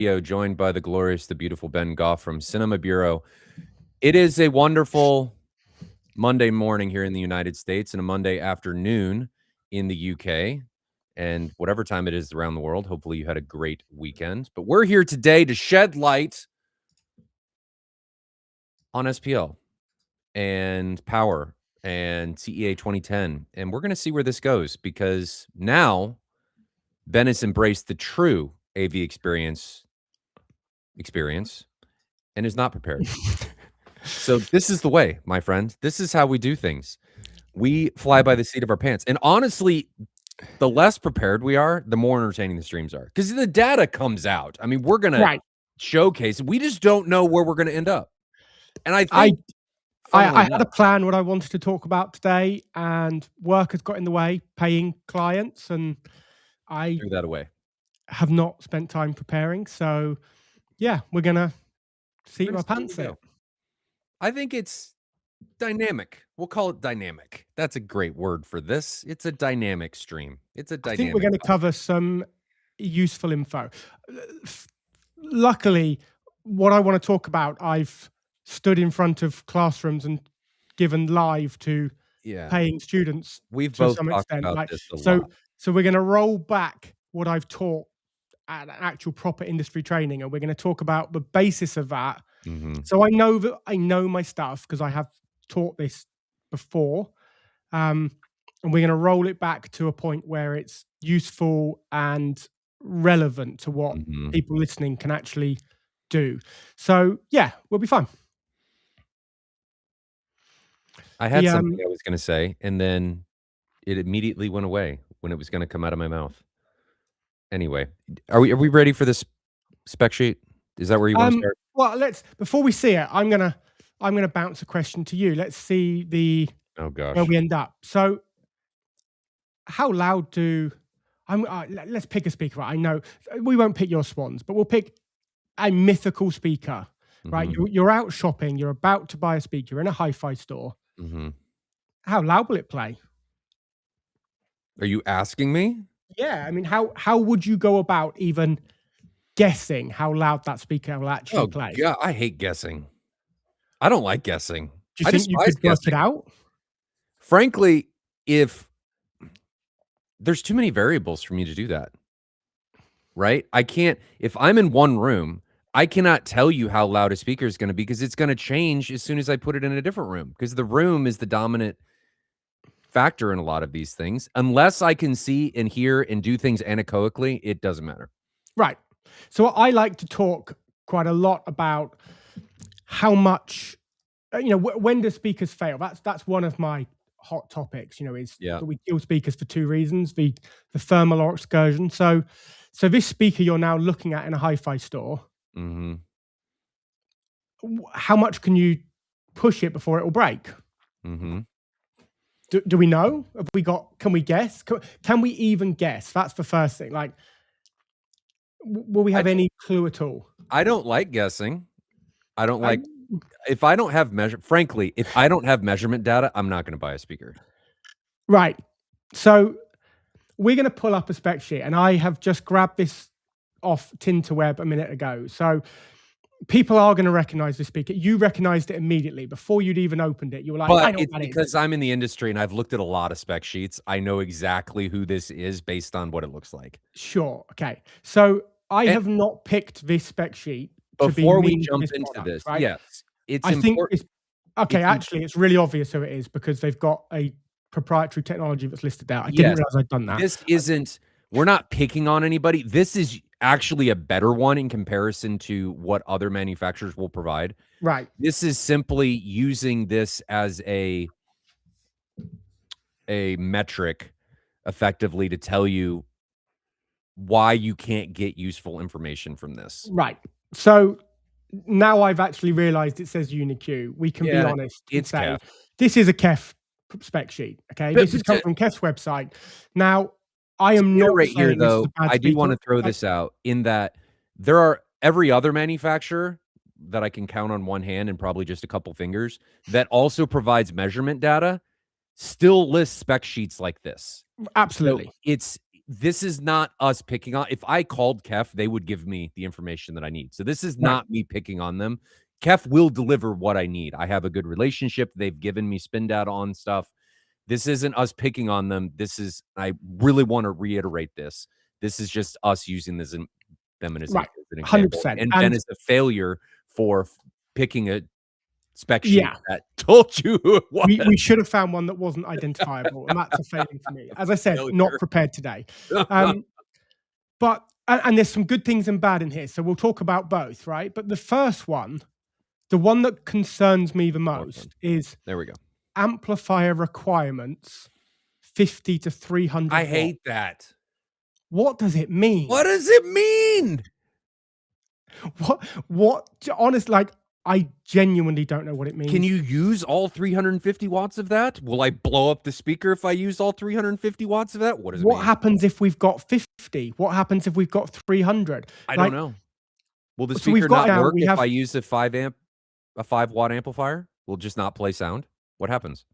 Joined by the glorious, the beautiful Ben Goff from Cinema Buro. It is a wonderful Monday morning here in the United States and a Monday afternoon in the UK and whatever time it is around the world. Hopefully you had a great weekend. But we're here today to shed light on SPL and power and CEA 2010. And we're going to see where this goes because now Ben has embraced the true AV experience and is not prepared. So this is the way, my friend. This is how we do things. We fly by the seat of our pants. And honestly, the less prepared we are, the more entertaining the streams are. Because the data comes out. I mean, we're going to showcase. We just don't know where we're going to end up. And I think I had a plan what I wanted to talk about today, and work has got in the way, paying clients, and I threw that away. Have not spent time preparing. So yeah, we're going to seat our pants in. I think it's dynamic. We'll call it dynamic. That's a great word for this. It's a dynamic stream. It's a dynamic. I think we're going to cover some useful info. Luckily, what I want to talk about, I've stood in front of classrooms and given live to paying students. We've both talked about this a lot. So we're going to roll back what I've taught at an actual proper industry training, and we're going to talk about the basis of that. So I know my stuff because I have taught this before, and we're going to roll it back to a point where it's useful and relevant to what people listening can actually do. So yeah, we'll be fine. I had something I was going to say, and then it immediately went away when it was going to come out of my mouth. Anyway, are we ready for this spec sheet? Is that where you want to start? Well, before we see it, I'm gonna bounce a question to you. Let's see where we end up. So, how loud let's pick a speaker. I know we won't pick your swans, but we'll pick a mythical speaker. Right? You're out shopping. You're about to buy a speaker. You're in a hi-fi store. How loud will it play? Are you asking me? Yeah, I mean, how would you go about even guessing how loud that speaker will actually play? Yeah, I hate guessing. I don't like guessing. Do you think you could work it out? Frankly, if there's too many variables for me to do that, right? I can't, if I'm in one room, I cannot tell you how loud a speaker is going to be because it's going to change as soon as I put it in a different room because the room is the dominant factor in a lot of these things. Unless I can see and hear and do things anechoically, it doesn't matter. Right. So I like to talk quite a lot about how much, when do speakers fail? That's one of my hot topics, is that we kill speakers for two reasons, the thermal or excursion. So this speaker you're now looking at in a hi-fi store, how much can you push it before it will break? Do we know? Can we guess? Can we even guess? That's the first thing. Like, will we have any clue at all? I don't like guessing. I don't like, if I don't have if I don't have measurement data, I'm not going to buy a speaker. Right. So we're going to pull up a spec sheet, and I have just grabbed this off Tinterweb a minute ago. So people are going to recognize the speaker. You recognized it immediately before you'd even opened it. You were like, I know what that is. Because I'm in the industry and I've looked at a lot of spec sheets. I know exactly who this is based on what it looks like. Sure. Okay. So I have not picked this spec sheet before we jump into this. Right? Yes. Actually, it's really obvious who it is because they've got a proprietary technology that's listed there. I didn't realize I'd done that. We're not picking on anybody. This is actually a better one in comparison to what other manufacturers will provide. Right. This is simply using this as a metric effectively to tell you why you can't get useful information from this. Right. So now I've actually realized it says UniQ. We can be honest. It's KEF. This is a KEF spec sheet. Okay. This has come from KEF's website. Now, I am not right here, though. I do want to throw this out in that there are every other manufacturer that I can count on one hand and probably just a couple fingers that also provides measurement data still lists spec sheets like this. Absolutely. So this is not us picking on. If I called Kef, they would give me the information that I need. So this is not me picking on them. Kef will deliver what I need. I have a good relationship. They've given me spin data on stuff. This isn't us picking on them. This is, I really want to reiterate this. This is just us using this them as an example. 100%. And Ben is a failure for picking a spec sheet Yeah. that told you what. We should have found one that wasn't identifiable, and that's a failing for me. As I said, not prepared today. But and there's some good things and bad in here, so we'll talk about both, right? But the first one, the one that concerns me the most is there we go. Amplifier requirements 50 to 300 I hate that. What does it mean? What does it mean? What honestly, like, I genuinely don't know what it means. Can you use all 350 watts of that? Will I blow up the speaker if I use all 350 watts of that? What does it mean? What happens if we've got 50? What happens if we've got 300? I don't know. Will the speaker not work if I use a 5 watt amplifier? Will it just not play sound? What happens?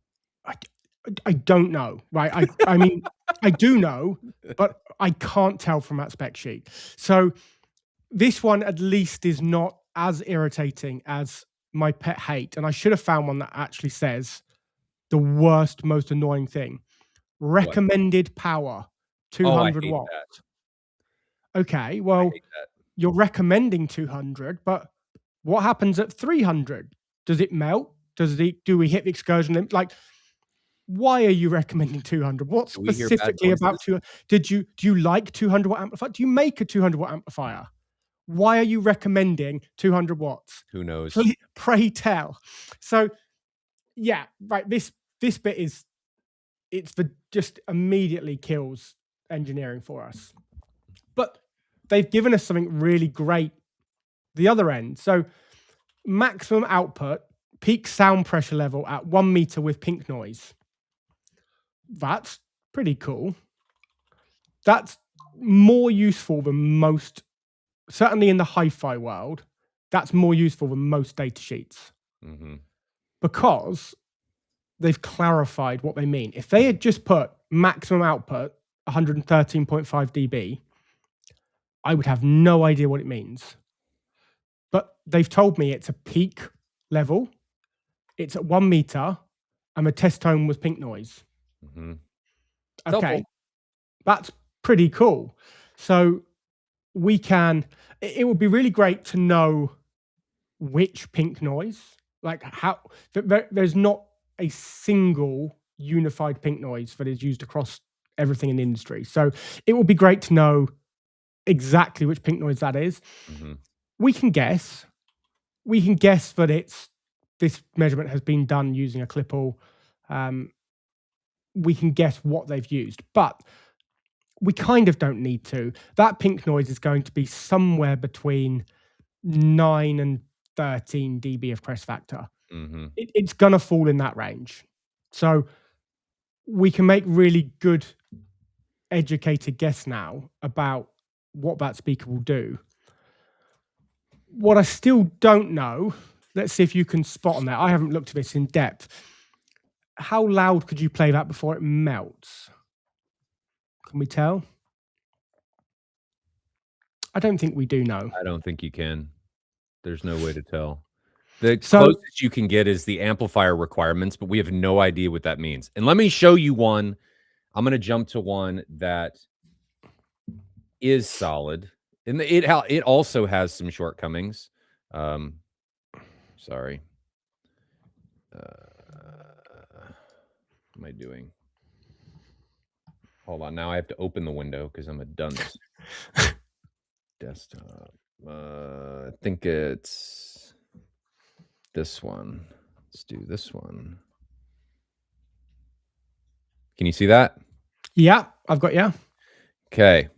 I don't know, right? I mean, I do know, but I can't tell from that spec sheet. So this one at least is not as irritating as my pet hate. And I should have found one that actually says the worst, most annoying thing. Recommended power, 200 watts. That. Okay, well, you're recommending 200, but what happens at 300? Does it melt? Do we hit the excursion limit? Like, why are you recommending 200? What specifically about 200? Do you like 200 watt amplifier? Do you make a 200 watt amplifier? Why are you recommending 200 watts? Who knows? Pray tell. So, yeah, right. This bit is, just immediately kills engineering for us. But they've given us something really great the other end. So maximum output, peak sound pressure level at 1 meter with pink noise. That's pretty cool. That's more useful than most, certainly in the hi-fi world, that's more useful than most data sheets. Because they've clarified what they mean. If they had just put maximum output 113.5 dB, I would have no idea what it means. But they've told me it's a peak level, it's at 1 meter, and the test tone was pink noise. Okay, that's pretty cool. So we can, it would be really great to know which pink noise, like how, there's not a single unified pink noise that is used across everything in the industry. So it would be great to know exactly which pink noise that is. We can guess that this measurement has been done using a Clipple. We can guess what they've used, but we kind of don't need to. That pink noise is going to be somewhere between 9 and 13 dB of crest factor. It's going to fall in that range. So we can make really good, educated guess now about what that speaker will do. What I still don't know, let's see if you can spot on that. I haven't looked at this in depth. How loud could you play that before it melts? Can we tell? I don't think we do know. I don't think you can. There's no way to tell. The closest you can get is the amplifier requirements, but we have no idea what that means. And let me show you one. I'm going to jump to one that is solid. And it also has some shortcomings. Sorry. What am I doing? Hold on. Now I have to open the window because I'm a dunce. Desktop. I think it's this one. Let's do this one. Can you see that? Yeah, I've got you. Okay.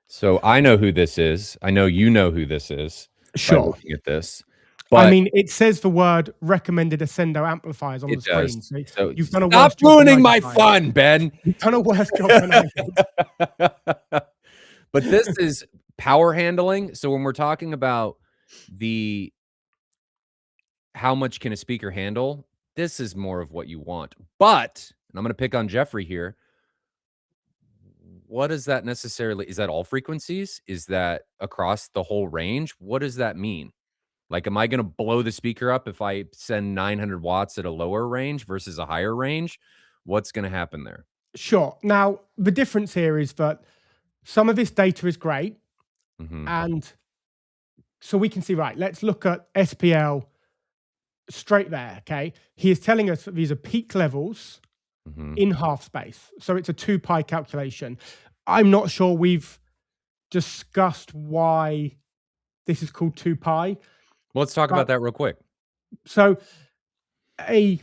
So I know who this is. I know you know who this is. Sure. By looking at this. But I mean, it says the word recommended Ascendo amplifiers on the screen. So you've done a stop ruining my fun, Ben. You've done a worse job than I did. But this is power handling. So when we're talking about how much can a speaker handle, this is more of what you want. But, and I'm going to pick on Jeffrey here, what does that necessarily, is that all frequencies? Is that across the whole range? What does that mean? Like, am I gonna blow the speaker up if I send 900 watts at a lower range versus a higher range? What's gonna happen there? Sure. Now, the difference here is that some of this data is great. Mhm, And so we can see, right, let's look at SPL straight there. Okay. He is telling us that these are peak levels mhm. in half space. So it's a 2 pi calculation. I'm not sure we've discussed why this is called 2 pi, Well, let's talk about but that real quick. so a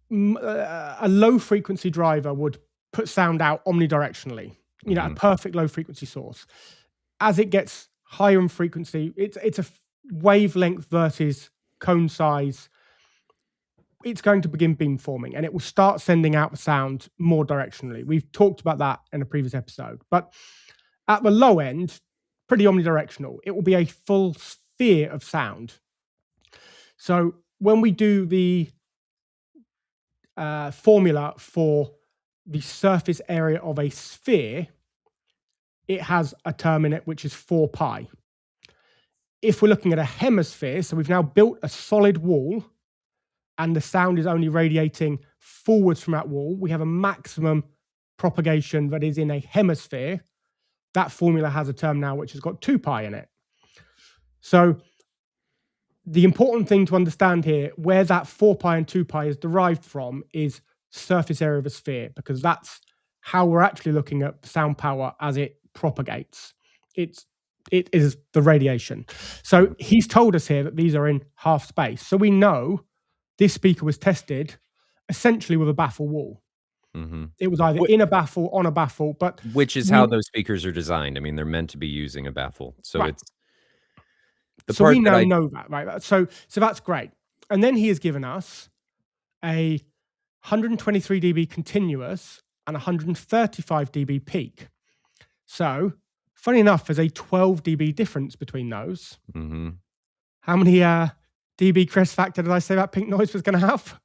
a low frequency driver would put sound out omnidirectionally, a Mhm, perfect low frequency source. As it gets higher in frequency, it's a wavelength versus cone size. It's going to begin beamforming and it will start sending out the sound more directionally. We've talked about that in a previous episode. But at the low end, pretty omnidirectional, it will be a full sphere of sound. So when we do the formula for the surface area of a sphere, it has a term in it which is 4 pi. If we're looking at a hemisphere, so we've now built a solid wall and the sound is only radiating forwards from that wall, we have a maximum propagation that is in a hemisphere. That formula has a term now which has got 2 pi in it. So the important thing to understand here, where that 4 pi and 2 pi is derived from, is surface area of a sphere, because that's how we're actually looking at sound power as it propagates. It is the radiation. So he's told us here that these are in half space. So we know this speaker was tested essentially with a baffle wall. mhm. It was either Whi in a baffle, on a baffle, but which is how we those speakers are designed. I mean, they're meant to be using a baffle. So right. it's the So we part that now I know that, right? So that's great. And then he has given us a 123 dB continuous and 135 dB peak. So, funny enough, there's a 12 dB difference between those. mhm. How many dB crest factor did I say that pink noise was going to have?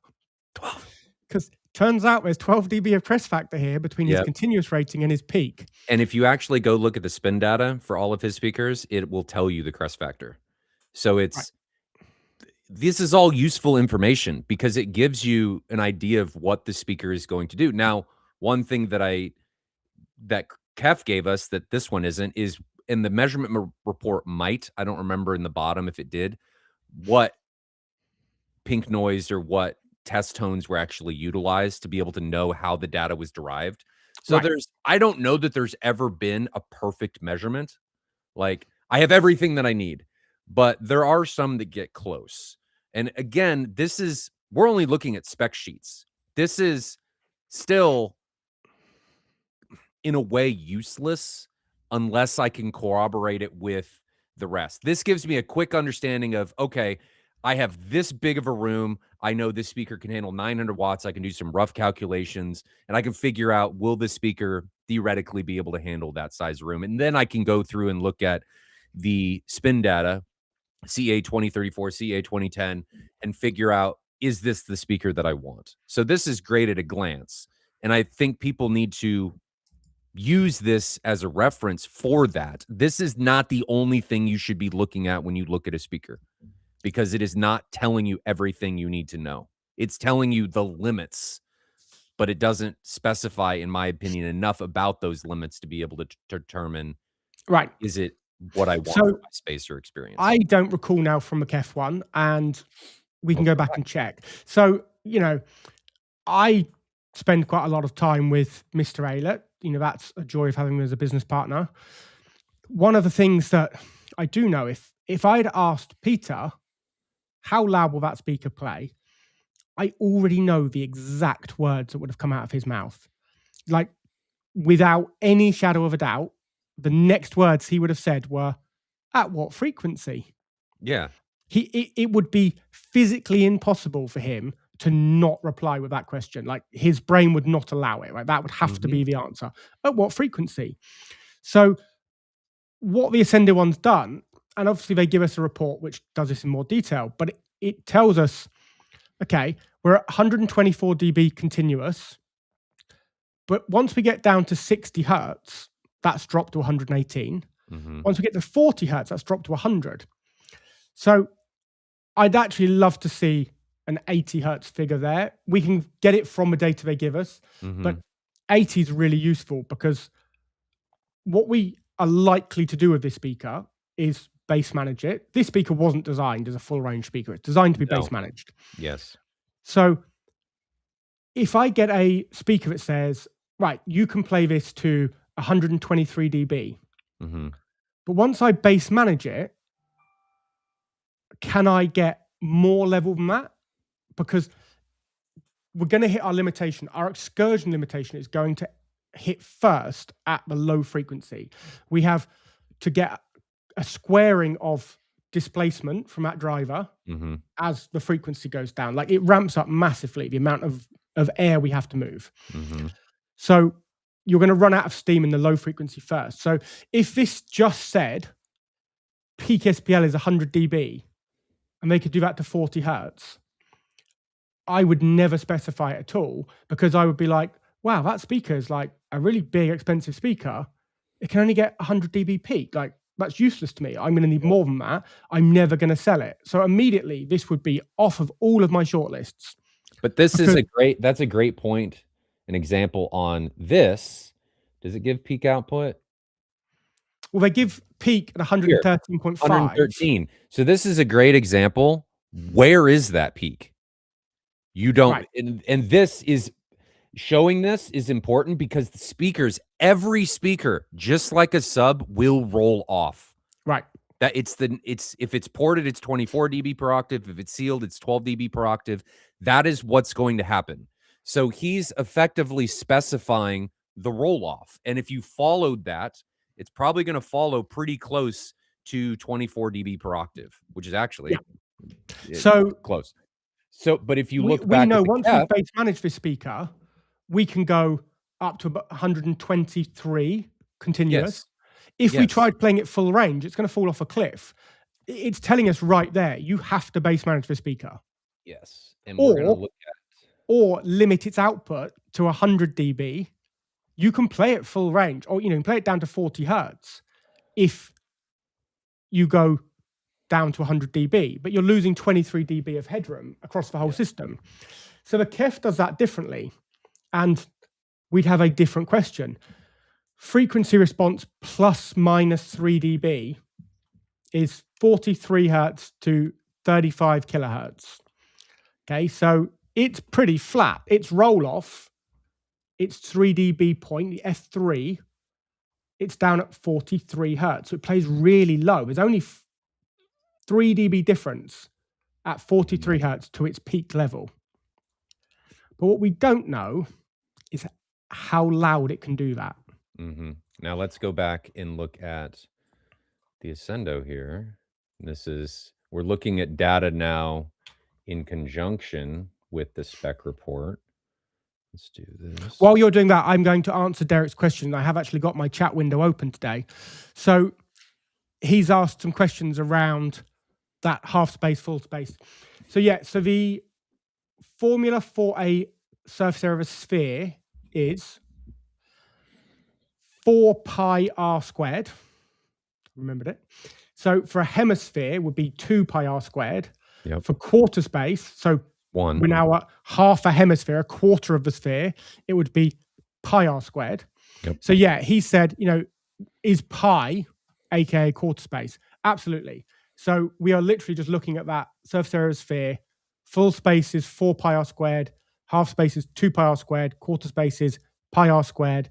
12. Because turns out there's 12 dB of crest factor here between his Yep. continuous rating and his peak. And if you actually go look at the spin data for all of his speakers, it will tell you the crest factor. So Right. this is all useful information because it gives you an idea of what the speaker is going to do. Now, one thing that Kef gave us that this one isn't is in the measurement report might, I don't remember in the bottom if it did, what pink noise or what test tones were actually utilized to be able to know how the data was derived. So Right. I don't know that there's ever been a perfect measurement. Like, I have everything that I need, but there are some that get close. And again, we're only looking at spec sheets. This is still, in a way, useless unless I can corroborate it with the rest. This gives me a quick understanding of, okay, I have this big of a room. I know this speaker can handle 900 watts. I can do some rough calculations and I can figure out, will this speaker theoretically be able to handle that size room? And then I can go through and look at the spin data, CA 2034, CA 2010, and figure out, is this the speaker that I want? So this is great at a glance. And I think people need to use this as a reference for that. This is not the only thing you should be looking at when you look at a speaker because it is not telling you everything you need to know. It's telling you the limits, but it doesn't specify, in my opinion, enough about those limits to be able to determine, Right. is it what I want for So my space or experience? I don't recall now from McKef one, and we can Well, go back and check. So, I spend quite a lot of time with Mr. Aylett. That's a joy of having him as a business partner. One of the things that I do know, if I'd asked Peter, how loud will that speaker play? I already know the exact words that would have come out of his mouth. Like, without any shadow of a doubt, the next words he would have said were, at what frequency? yeah. It would be physically impossible for him to not reply with that question. Like, his brain would not allow it, right? That would have to Mhm. be the answer. At what frequency? So what the Ascender one's done, and obviously they give us a report which does this in more detail, but it tells us, okay, we're at 124 dB continuous, But once we get down to 60 hertz, that's dropped to 118. Once we get to 40 hertz, that's dropped to 100. So I'd actually love to see an 80 hertz figure there. We can get it from the data they give us, but 80 is really useful because what we are likely to do with this speaker is bass manage it. This speaker wasn't designed as a full range speaker. It's designed to be bass managed. Yes. So if I get a speaker that says, right, you can play this to 123 dB, but once I bass manage it, can I get more level than that? Because we're going to hit our limitation. Our excursion limitation is going to hit first at the low frequency. We have to get a squaring of displacement from that driver as the frequency goes down. Like, it ramps up massively, the amount of air we have to move. So you're going to run out of steam in the low frequency first. So if this just said peak SPL is 100 dB and they could do that to 40 hertz, I would never specify it at all, because I would be like, wow, that speaker is like a really big, expensive speaker. It can only get 100 dB peak. Like, that's useless to me. I'm going to need more than that. I'm never going to sell it. So immediately this would be off of all of my shortlists. But this is that's a great point. An example on this. Does it give peak output? Well, they give peak at 113.5. 113. So this is a great example. Where is that peak? You don't, and this is showing this is important because the speakers, every speaker, just like a sub, will roll off. Right. That if it's ported, it's 24 dB per octave. If it's sealed, it's 12 dB per octave. That is what's going to happen. So he's effectively specifying the roll off. And if you followed that, it's probably going to follow pretty close to 24 dB per octave, which is actually so close. So, but if you look we back, know once we bass manage this speaker, we can go up to about 123 continuous. If we tried playing it full range, it's going to fall off a cliff. It's telling us right there, you have to bass manage the speaker. Yes. And we're going to look at, or limit its output to 100 dB. You can play it full range, or you can play it down to 40 hertz if you go down to 100 dB, but you're losing 23 dB of headroom across the whole system. So the KEF does that differently, and we'd have a different question. Frequency response plus minus 3 dB is 43 hertz to 35 kilohertz. Okay, so it's pretty flat. Its roll off, its 3 dB point, the F3, it's down at 43 hertz. So it plays really low. There's only 3 dB difference at 43 hertz to its peak level. But what we don't know is how loud it can do that. Now let's go back and look at the Ascendo here. We're looking at data now in conjunction with the spec report. Let's do this. While you're doing that, I'm going to answer Derek's question. I have actually got my chat window open today. So he's asked some questions around that half space, full space. So so the formula for a surface area of a sphere is 4 pi r squared. Remembered it. So for a hemisphere would be 2 pi r squared. For quarter space, so 1. We're now at half a hemisphere, a quarter of the sphere, it would be pi r squared. So he said, is pi, aka quarter space? Absolutely. So we are literally just looking at that surface area of a sphere. Full space is 4 pi r squared, half space is 2 pi r squared, quarter space is pi r squared.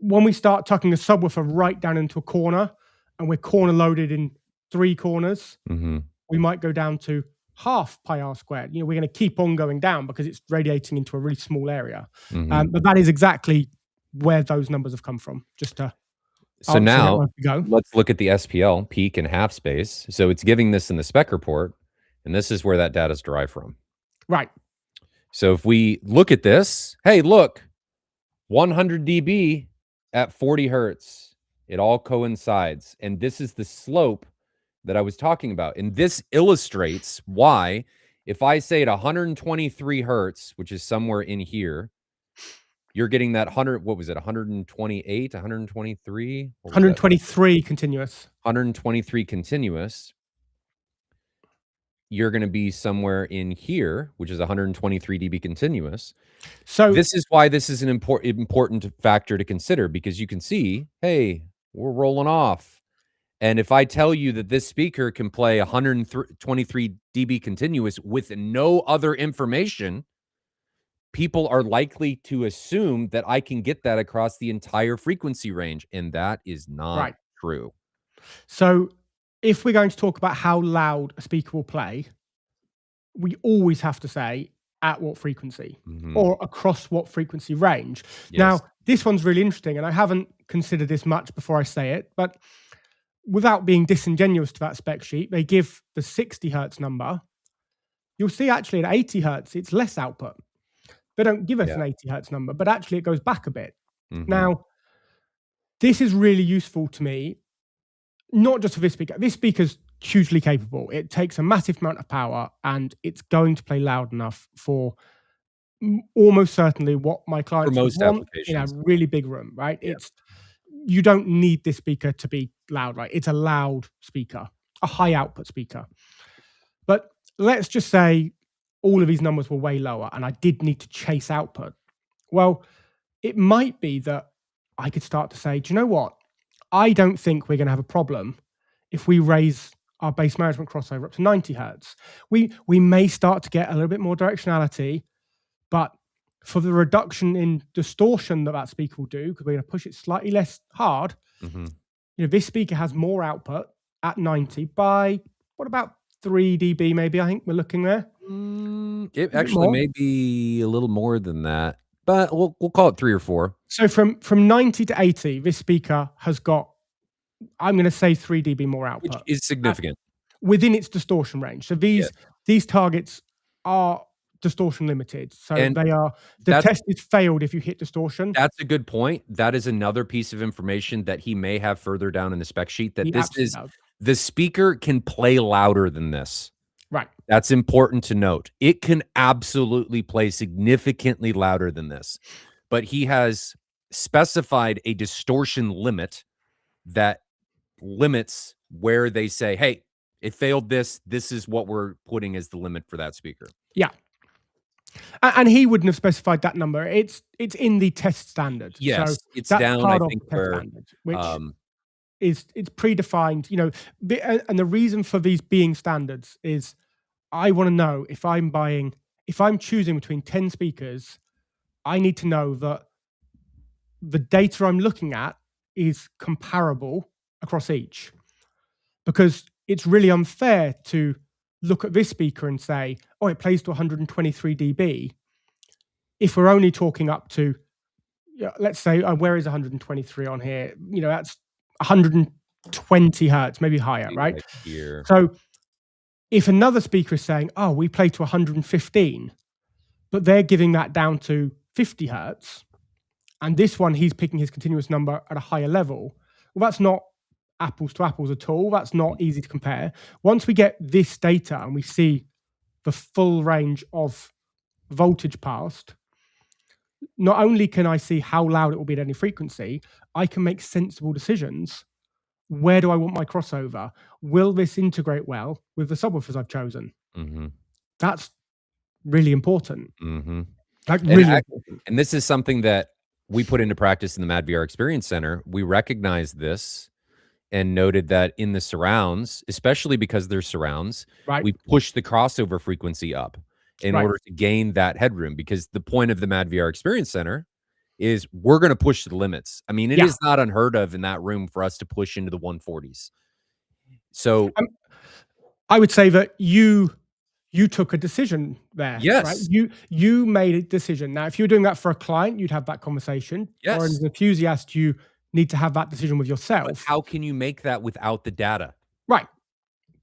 When we start tucking a subwoofer right down into a corner, and we're corner loaded in 3 corners, we might go down to half pi r squared. We're going to keep on going down because it's radiating into a really small area. But that is exactly where those numbers have come from. Just to so now let's look at the SPL peak and half space. So it's giving this in the spec report, and this is where that data is derived from. Right. So if we look at this, hey, look, 100 dB at 40 hertz. It all coincides. And this is the slope that I was talking about. And this illustrates why, if I say at 123 hertz, which is somewhere in here, You're getting that 100, what was it? 128, 123? What was that? 123 continuous. 123 continuous. You're going to be somewhere in here, which is 123 dB continuous. So this is why this is an important factor to consider, because you can see, hey, we're rolling off. And if I tell you that this speaker can play 123 dB continuous with no other information, people are likely to assume that I can get that across the entire frequency range. And that is not true. So if we're going to talk about how loud a speaker will play, we always have to say at what frequency or across what frequency range. Yes. Now, this one's really interesting, and I haven't considered this much before I say it, but without being disingenuous to that spec sheet, they give the 60 hertz number. You'll see actually at 80 hertz, it's less output. They don't give us an 80 hertz number, but actually it goes back a bit. Now, this is really useful to me, not just for this speaker. This speaker's hugely capable. It takes a massive amount of power, and it's going to play loud enough for almost certainly what my clients For most want in a applications. really big room, right? Yeah. You don't need this speaker to be loud, right? It's a loud speaker, a high output speaker. But let's just say all of these numbers were way lower and I did need to chase output. Well, it might be that I could start to say, do you know what? I don't think we're going to have a problem if we raise our base management crossover up to 90 hertz. We may start to get a little bit more directionality, but for the reduction in distortion that speaker will do, because we're going to push it slightly less hard, this speaker has more output at 90 by, what about 3 dB maybe, I think we're looking there? It actually may be a little more than that, but we'll call it 3 or 4. So from 90 to 80, this speaker has got, I'm going to say 3 dB more output. Which is significant. Within its distortion range. So these targets are distortion limited. So they are, the test is failed if you hit distortion. That's a good point. That is another piece of information that he may have further down in the spec sheet, that the speaker can play louder than this. Right. That's important to note. It can absolutely play significantly louder than this, but he has specified a distortion limit that limits where they say, hey, it failed this. This is what we're putting as the limit for that speaker. Yeah. And he wouldn't have specified that number. It's in the test standard. Yes, so it's down, I think, where standard, which it's predefined, and the reason for these being standards is I want to know if I'm choosing between 10 speakers, I need to know that the data I'm looking at is comparable across each, because it's really unfair to look at this speaker and say, oh, it plays to 123 dB. If we're only talking up to, let's say, where is 123 on here? That's 120 hertz, maybe higher, right? Here. So if another speaker is saying, oh, we play to 115, but they're giving that down to 50 hertz, and this one, he's picking his continuous number at a higher level, well, that's not apples to apples at all. That's not easy to compare. Once we get this data and we see the full range of voltage passed, not only can I see how loud it will be at any frequency, I can make sensible decisions. Where do I want my crossover? Will this integrate well with the subwoofers I've chosen? That's really important. Like really important. And this is something that we put into practice in the MadVR Experience Center. We recognized this and noted that in the surrounds, especially because they're surrounds, we push the crossover frequency up in order to gain that headroom, because the point of the MadVR Experience Center is we're going to push the limits. I mean, it is not unheard of in that room for us to push into the 140s. So I would say that you took a decision there. Yes. Right? You made a decision. Now, if you're doing that for a client, you'd have that conversation. Yes. Or as an enthusiast, you need to have that decision with yourself. But how can you make that without the data? Right.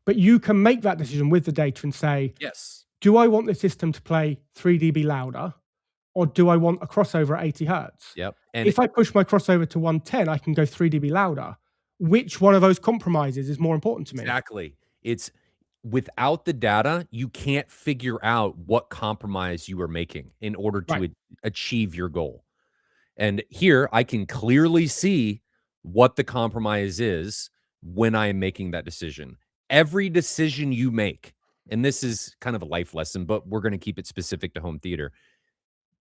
But you can make that decision with the data and say, yes, do I want the system to play 3 dB louder, or do I want a crossover at 80 hertz? Yep. And if I push my crossover to 110, I can go 3 dB louder. Which one of those compromises is more important to me? Exactly. It's without the data, you can't figure out what compromise you are making in order to achieve your goal. And here I can clearly see what the compromise is when I am making that decision. Every decision you make, and this is kind of a life lesson, but we're going to keep it specific to home theater.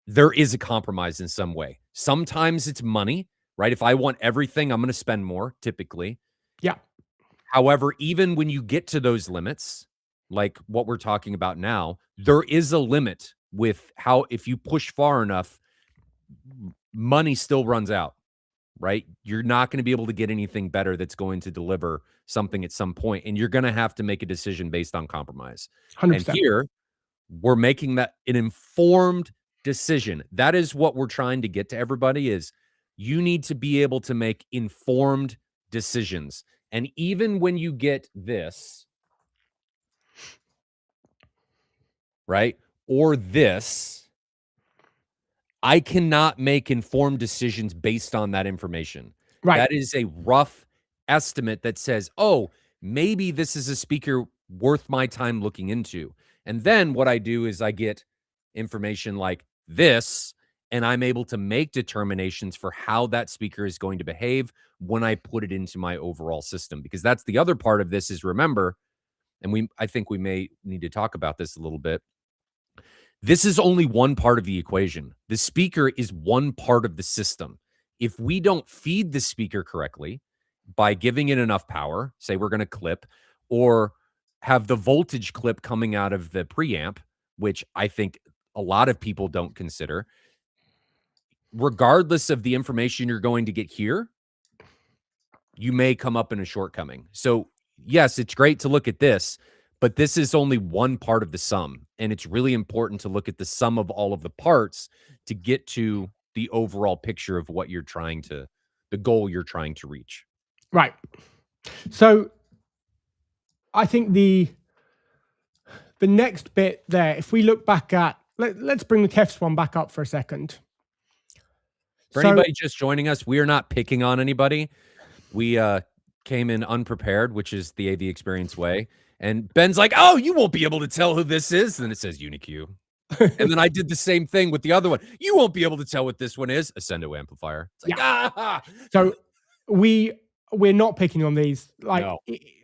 There is a compromise in some way. Sometimes it's money, right? If I want everything, I'm going to spend more typically. Yeah. However, even when you get to those limits, like what we're talking about now, there is a limit with how, if you push far enough, money still runs out, right? You're not going to be able to get anything better that's going to deliver something at some point, and you're going to have to make a decision based on compromise. And 100%. here, we're making that an informed decision. That is what we're trying to get to everybody is you need to be able to make informed decisions. And even when you get this, right? Or this, I cannot make informed decisions based on that information. Right. That is a rough estimate that says, "Oh, maybe this is a speaker worth my time looking into." And then what I do is I get information like this, and I'm able to make determinations for how that speaker is going to behave when I put it into my overall system. Because that's the other part of this is remember, and I think we may need to talk about this a little bit. This is only one part of the equation. The speaker is one part of the system. If we don't feed the speaker correctly by giving it enough power, say we're going to clip or have the voltage clip coming out of the preamp, which I think a lot of people don't consider, regardless of the information you're going to get here, you may come up in a shortcoming. So, yes, it's great to look at this, but this is only one part of the sum. And it's really important to look at the sum of all of the parts to get to the overall picture of what you're trying to, the goal you're trying to reach. Right. So I think the next bit there, if we look back at, let's bring the Kef's one back up for a second. For anybody just joining us, we are not picking on anybody. We came in unprepared, which is the AV experience way. And Ben's like, "Oh, you won't be able to tell who this is." And it says UniQ. And then I did the same thing with the other one. You won't be able to tell what this one is. Ascendo amplifier. It's like, ah! So we're not picking on these. Like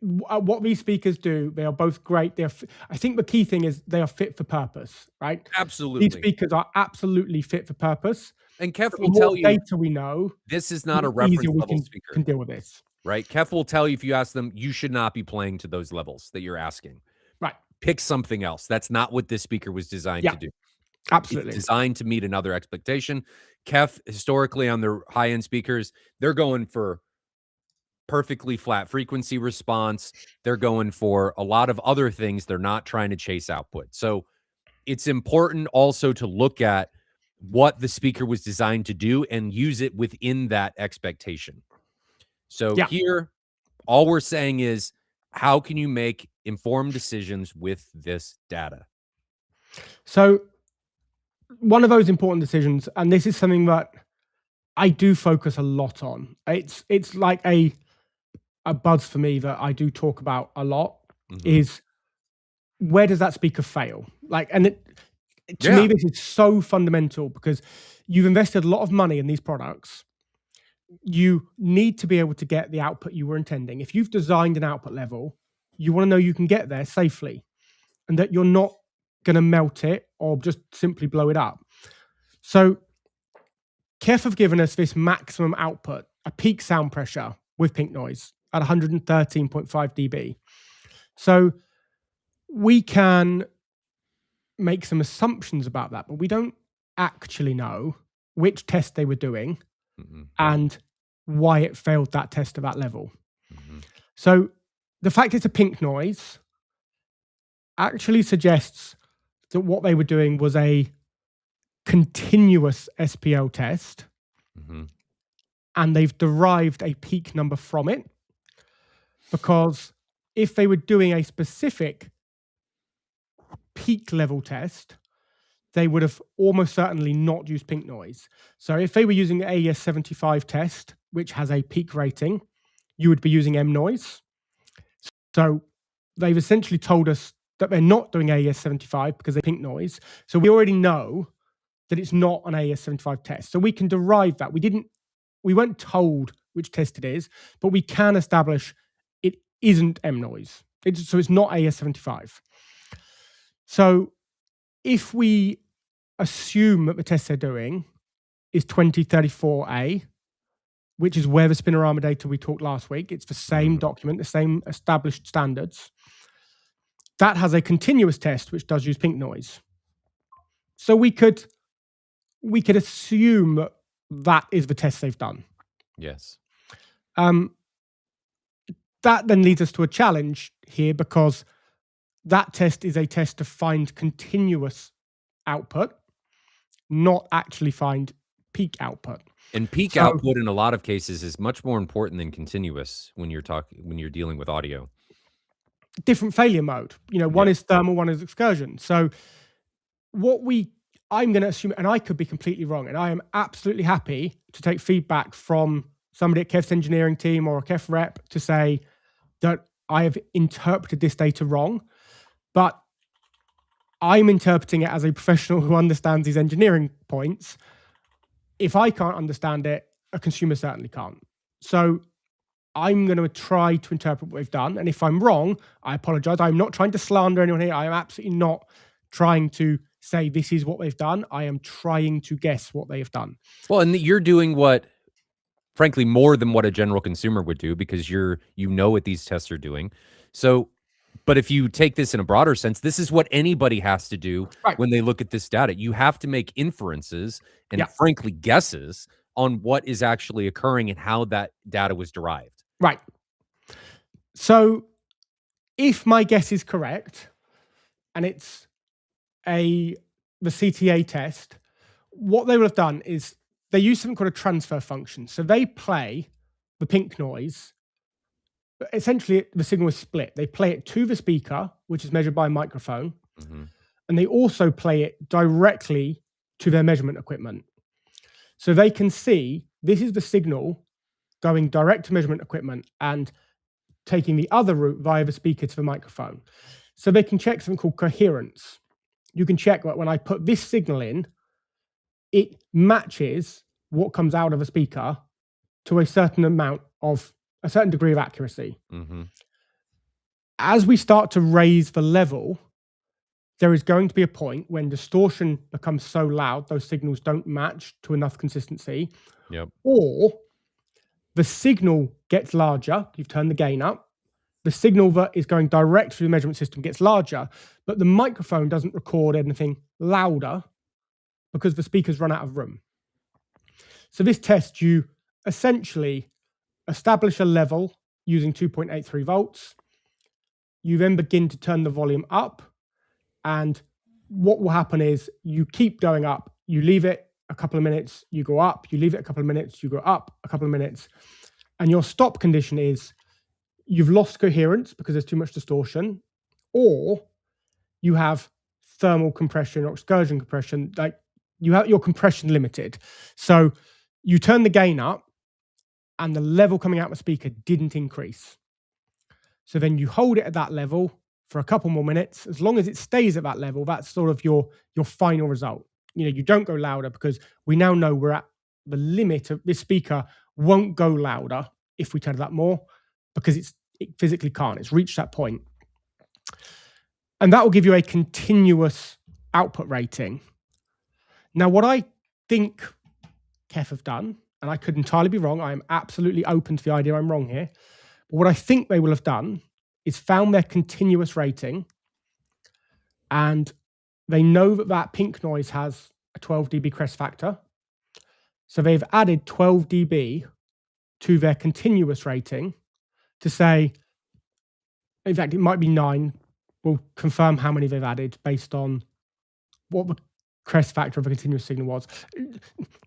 what these speakers do, they are both great. I think the key thing is they are fit for purpose, right? Absolutely. These speakers are absolutely fit for purpose. And Kef The will more tell you data we know, this is not a the reference easier we level speaker. can deal with this. Right? Kef will tell you if you ask them, you should not be playing to those levels that you're asking. Right. Pick something else. That's not what this speaker was designed to do. Absolutely. It's designed to meet another expectation. Kef, historically on their high-end speakers, they're going for perfectly flat frequency response. They're going for a lot of other things. They're not trying to chase output. So it's important also to look at what the speaker was designed to do and use it within that expectation. So here, all we're saying is, how can you make informed decisions with this data? So one of those important decisions, and this is something that I do focus a lot on. It's like a buzz for me that I do talk about a lot, is where does that speaker fail? Like, and to me, this is so fundamental because you've invested a lot of money in these products. You need to be able to get the output you were intending. If you've designed an output level, you want to know you can get there safely and that you're not going to melt it or just simply blow it up. So Kef have given us this maximum output, a peak sound pressure with pink noise at 113.5 dB. So we can make some assumptions about that, but we don't actually know which test they were doing and why it failed that test at that level. So the fact it's a pink noise actually suggests that what they were doing was a continuous SPL test, and they've derived a peak number from it, because if they were doing a specific peak level test, they would have almost certainly not used pink noise. So if they were using the AES 75 test, which has a peak rating, you would be using M noise. So they've essentially told us that they're not doing AES 75 because they're pink noise. So we already know that it's not an AS75 test. So we can derive that. We weren't told which test it is, but we can establish it isn't M noise. So it's not AS75. So if we assume that the test they're doing is 2034A, which is where the Spinorama data we talked last week, it's the same document, the same established standards. That has a continuous test which does use pink noise. So we could assume that that is the test they've done. Yes. That then leads us to a challenge here, because that test is a test to find continuous output, not actually find peak output. And peak output in a lot of cases is much more important than continuous when you're dealing with audio. Different failure mode. One is thermal, one is excursion. So I'm going to assume, and I could be completely wrong, and I am absolutely happy to take feedback from somebody at Kev's engineering team or a Kev rep to say that I have interpreted this data wrong, but I'm interpreting it as a professional who understands these engineering points. If I can't understand it, a consumer certainly can't. So I'm going to try to interpret what we've done. And if I'm wrong, I apologize. I'm not trying to slander anyone here. I am absolutely not trying to say this is what they've done. I am trying to guess what they have done. Well, and you're doing what, frankly, more than what a general consumer would do, because you know what these tests are doing. So, but if you take this in a broader sense, this is what anybody has to do when they look at this data. You have to make inferences and frankly guesses on what is actually occurring and how that data was derived. Right. So if my guess is correct and it's the CTA test, what they will have done is they use something called a transfer function. So they play the pink noise. Essentially, the signal is split. They play it to the speaker, which is measured by a microphone, and they also play it directly to their measurement equipment. So they can see this is the signal going direct to measurement equipment and taking the other route via the speaker to the microphone. So they can check something called coherence. You can check that when I put this signal in, it matches what comes out of a speaker to a certain degree of accuracy. As we start to raise the level, there is going to be a point when distortion becomes so loud, those signals don't match to enough consistency. Or the signal gets larger, you've turned the gain up, the signal that is going direct through the measurement system gets larger, but the microphone doesn't record anything louder because the speakers run out of room. So this test, you essentially establish a level using 2.83 volts. You then begin to turn the volume up. And what will happen is you keep going up. You leave it a couple of minutes, you go up. You leave it a couple of minutes, you go up a couple of minutes. And your stop condition is you've lost coherence because there's too much distortion, or you have thermal compression or excursion compression, like you have your compression limited. So you turn the gain up and the level coming out of the speaker didn't increase. So then you hold it at that level for a couple more minutes. As long as it stays at that level, that's sort of your final result. You don't go louder because we now know we're at the limit of this speaker won't go louder if we turn it up more because it physically can't. It's reached that point. And that will give you a continuous output rating. Now, what I think Kev have done, and I could entirely be wrong, I am absolutely open to the idea I'm wrong here, but what I think they will have done is found their continuous rating, and they know that pink noise has a 12 dB crest factor. So they've added 12 dB to their continuous rating to say, in fact, it might be 9. We'll confirm how many they've added based on what the crest factor of a continuous signal was.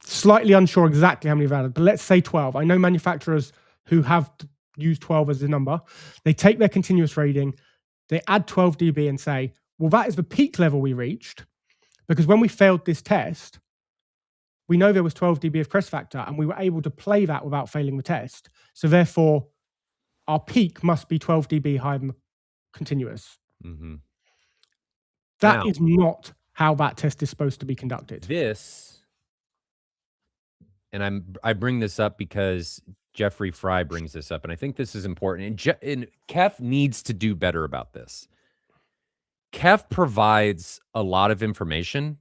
Slightly unsure exactly how many they've added, but let's say 12. I know manufacturers who have used 12 as the number. They take their continuous rating, they add 12 dB and say, well, that is the peak level we reached, because when we failed this test, we know there was 12 dB of crest factor and we were able to play that without failing the test. So therefore, our peak must be 12 dB higher than continuous. That is not how that test is supposed to be conducted. This, and I bring this up because Jeffrey Fry brings this up, and I think this is important. And Kef needs to do better about this. Kef provides a lot of information,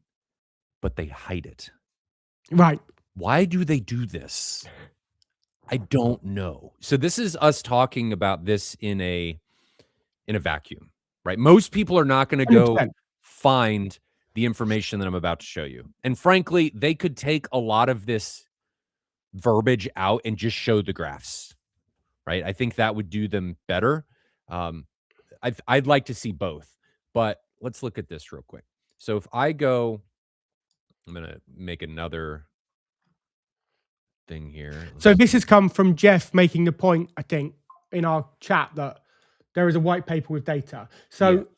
but they hide it. Right. Why do they do this? I don't know. So this is us talking about this in a vacuum, right? Most people are not going to go 100%. find the information that I'm about to show you. And frankly, they could take a lot of this verbiage out and just show the graphs, right? I think that would do them better. I'd like to see both, but let's look at this real quick. So if I go, I'm going to make another thing here. So this has come from Jeff making the point, I think, in our chat that there is a white paper with data. So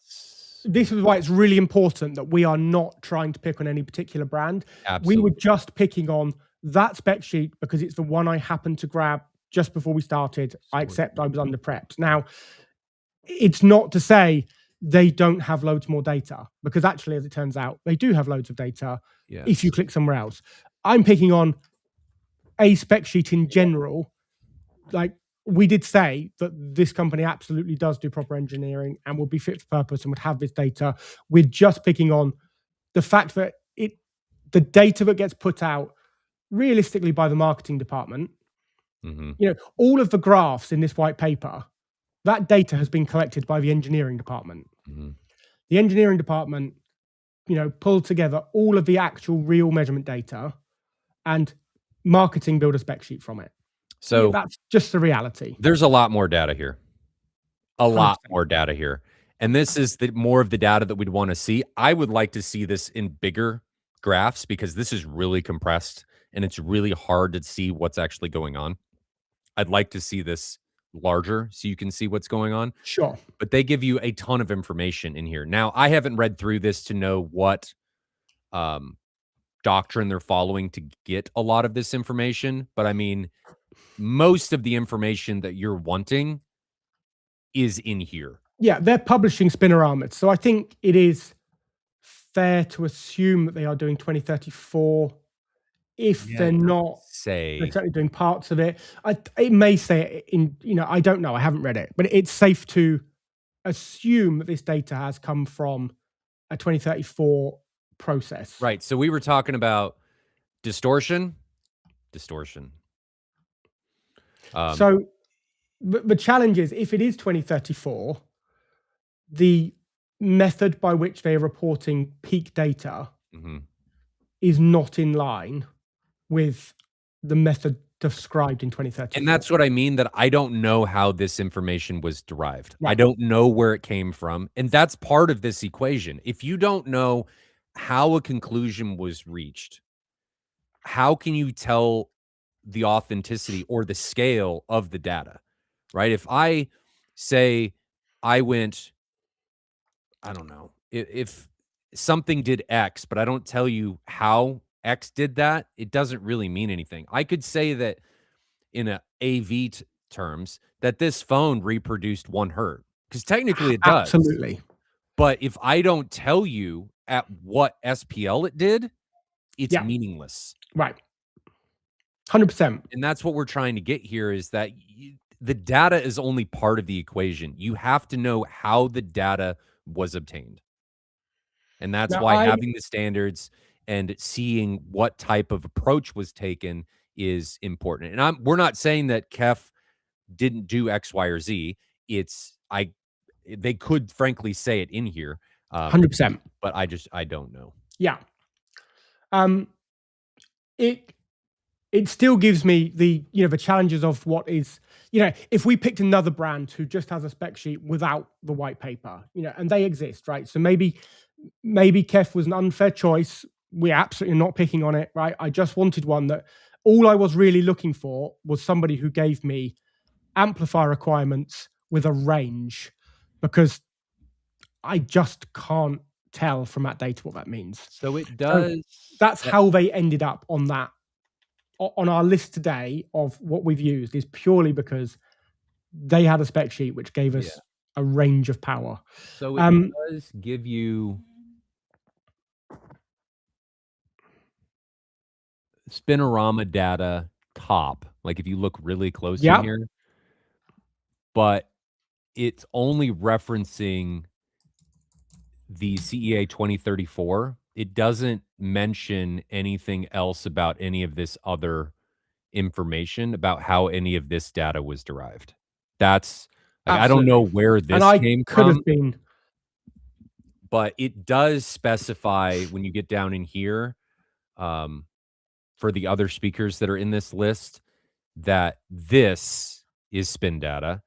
this is why it's really important that we are not trying to pick on any particular brand. Absolutely. We were just picking on that spec sheet because it's the one I happened to grab just before we started. I accept I was under prepped. Now, it's not to say they don't have loads more data, because actually, as it turns out, they do have loads of data if you click somewhere else. I'm picking on a spec sheet in general. Like, we did say that this company absolutely does do proper engineering and will be fit for purpose and would have this data. We're just picking on the fact that the data that gets put out realistically by the marketing department, all of the graphs in this white paper, that data has been collected by the engineering department. The engineering department, pulled together all of the actual real measurement data, and marketing build a spec sheet from it. So that's just the reality. There's a lot more data here. A lot more data here. And this is more of the data that we'd want to see. I would like to see this in bigger graphs because this is really compressed and it's really hard to see what's actually going on. I'd like to see this larger so you can see what's going on. Sure. But they give you a ton of information in here. Now, I haven't read through this to know what doctrine they're following to get a lot of this information. But I mean, most of the information that you're wanting is in here. Yeah, they're publishing Spinorama. So I think it is fair to assume that they are doing 2034. If they're not, they're certainly doing parts of it. It may say it in, I don't know. I haven't read it, but it's safe to assume that this data has come from a 2034 process. Right. So we were talking about distortion. So the challenge is, if it is 2034, the method by which they're reporting peak data is not in line with the method described in 2034. And that's what I mean, that I don't know how this information was derived. Right. I don't know where it came from. And that's part of this equation. If you don't know how a conclusion was reached, how can you tell the authenticity or the scale of the data, right? If I say I went, I don't know, if something did X, but I don't tell you how X did that, it doesn't really mean anything. I could say that in a AV terms that this phone reproduced 1 hertz, because technically it does. Absolutely. But if I don't tell you at what SPL it did, it's meaningless. Right. 100%. And that's what we're trying to get here, is that the data is only part of the equation. You have to know how the data was obtained. And that's why having the standards and seeing what type of approach was taken is important. And we're not saying that Kef didn't do X, Y, or Z. They could frankly say it in here. 100%. But I don't know. Yeah. It still gives me the challenges of what is, if we picked another brand who just has a spec sheet without the white paper, and they exist, right? So maybe Kef was an unfair choice. We're absolutely not picking on it, right? I just wanted one that all I was really looking for was somebody who gave me amplifier requirements with a range, because I just can't tell from that data what that means. So it does. So that's how they ended up on that. On our list today of what we've used is purely because they had a spec sheet which gave us a range of power. So it does give you Spinorama data top, like if you look really close in Yep. here, but it's only referencing the CEA 2034. It doesn't mention anything else about any of this other information about how any of this data was derived. That's like, I don't know Absolutely. where And this I came could from, have been but it does specify when you get down in here, um, for the other speakers that are in this list, that this is spin data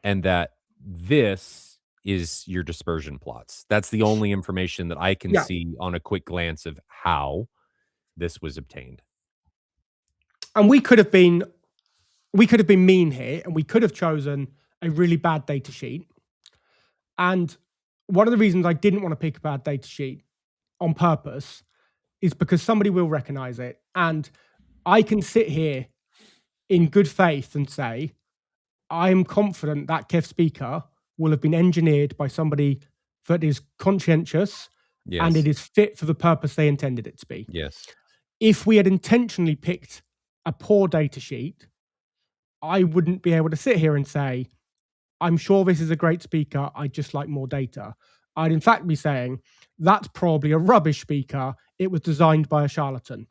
and that this is your dispersion plots. That's the only information that I can yeah. see on a quick glance of how this was obtained. And we could have been mean here, and we could have chosen a really bad data sheet. And one of the reasons I didn't want to pick a bad data sheet on purpose is because somebody will recognize it. And I can sit here in good faith and say, I am confident that Kev speaker will have been engineered by somebody that is conscientious and it Yes. is fit for the purpose they intended it to be. Yes. If we had intentionally picked a poor data sheet, I wouldn't be able to sit here and say, I'm sure this is a great speaker. I just like more data. I'd in fact be saying, that's probably a rubbish speaker. It was designed by a charlatan.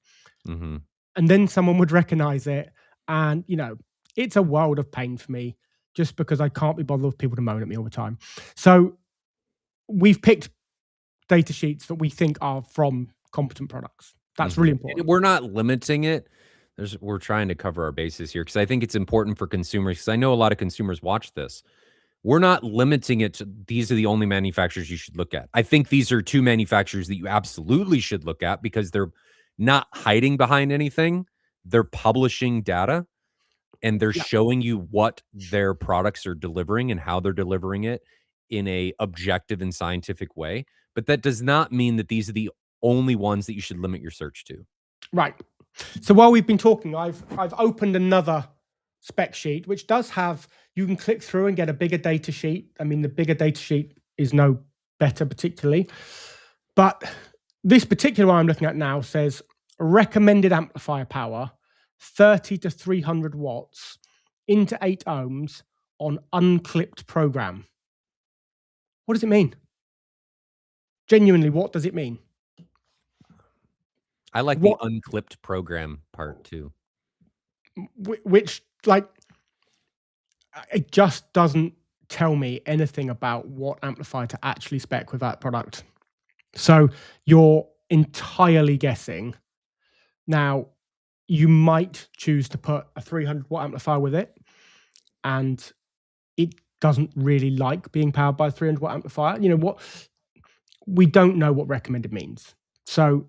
Mm-hmm. And then someone would recognize it. And, it's a world of pain for me just because I can't be bothered with people to moan at me all the time. So we've picked data sheets that we think are from competent products. That's really important. And we're not limiting it. We're trying to cover our bases here because I think it's important for consumers, because I know a lot of consumers watch this. We're not limiting it to these are the only manufacturers you should look at. I think these are two manufacturers that you absolutely should look at because they're not hiding behind anything. They're publishing data and they're Yeah. showing you what their products are delivering and how they're delivering it in a objective and scientific way. But that does not mean that these are the only ones that you should limit your search to. Right. So while we've been talking, I've opened another spec sheet, which does have, you can click through and get a bigger data sheet. I mean, the bigger data sheet is no better particularly. But this particular one I'm looking at now says recommended amplifier power, 30 to 300 watts into 8 ohms on unclipped program. What does it mean? Genuinely, what does it mean? I like the unclipped program part too. Which, like, it just doesn't tell me anything about what amplifier to actually spec with that product. So you're entirely guessing. Now, you might choose to put a 300 watt amplifier with it, and it doesn't really like being powered by a 300 watt amplifier. We don't know what recommended means. So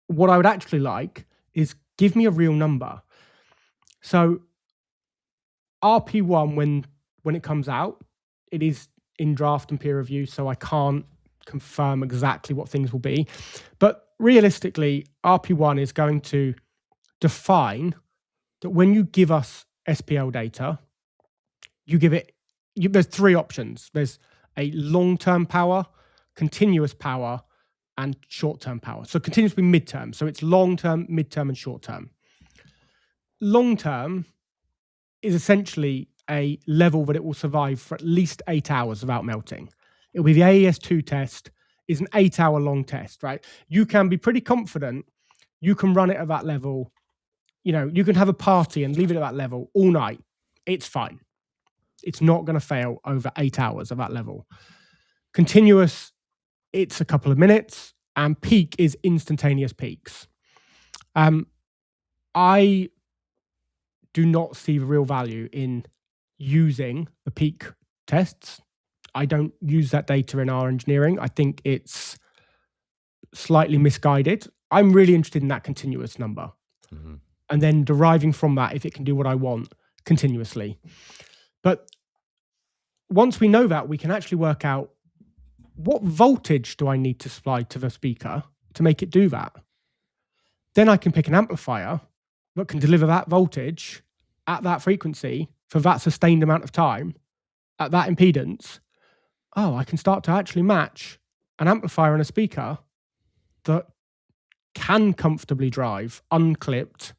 what I would actually like is give me a real number. So RP1, when it comes out, it is in draft and peer review, so I can't confirm exactly what things will be. But realistically, RP1 is going to define that when you give us SPL data, there's 3 options. There's a long-term power, continuous power, and short-term power. So continuous will be midterm. So it's long-term, midterm, and short-term. Long-term is essentially a level that it will survive for at least 8 hours without melting. It'll be the AES2 test, is an 8-hour long test, right? You can be pretty confident you can run it at that level. You can have a party and leave it at that level all night. It's fine. It's not going to fail over 8 hours at that level. Continuous, it's a couple of minutes, and peak is instantaneous peaks. I do not see the real value in using the peak tests. I don't use that data in our engineering. I think it's slightly misguided. I'm really interested in that continuous number. Mm-hmm. And then deriving from that if it can do what I want continuously. But once we know that, we can actually work out what voltage do I need to supply to the speaker to make it do that. Then I can pick an amplifier that can deliver that voltage at that frequency for that sustained amount of time at that impedance. I can start to actually match an amplifier and a speaker that can comfortably drive unclipped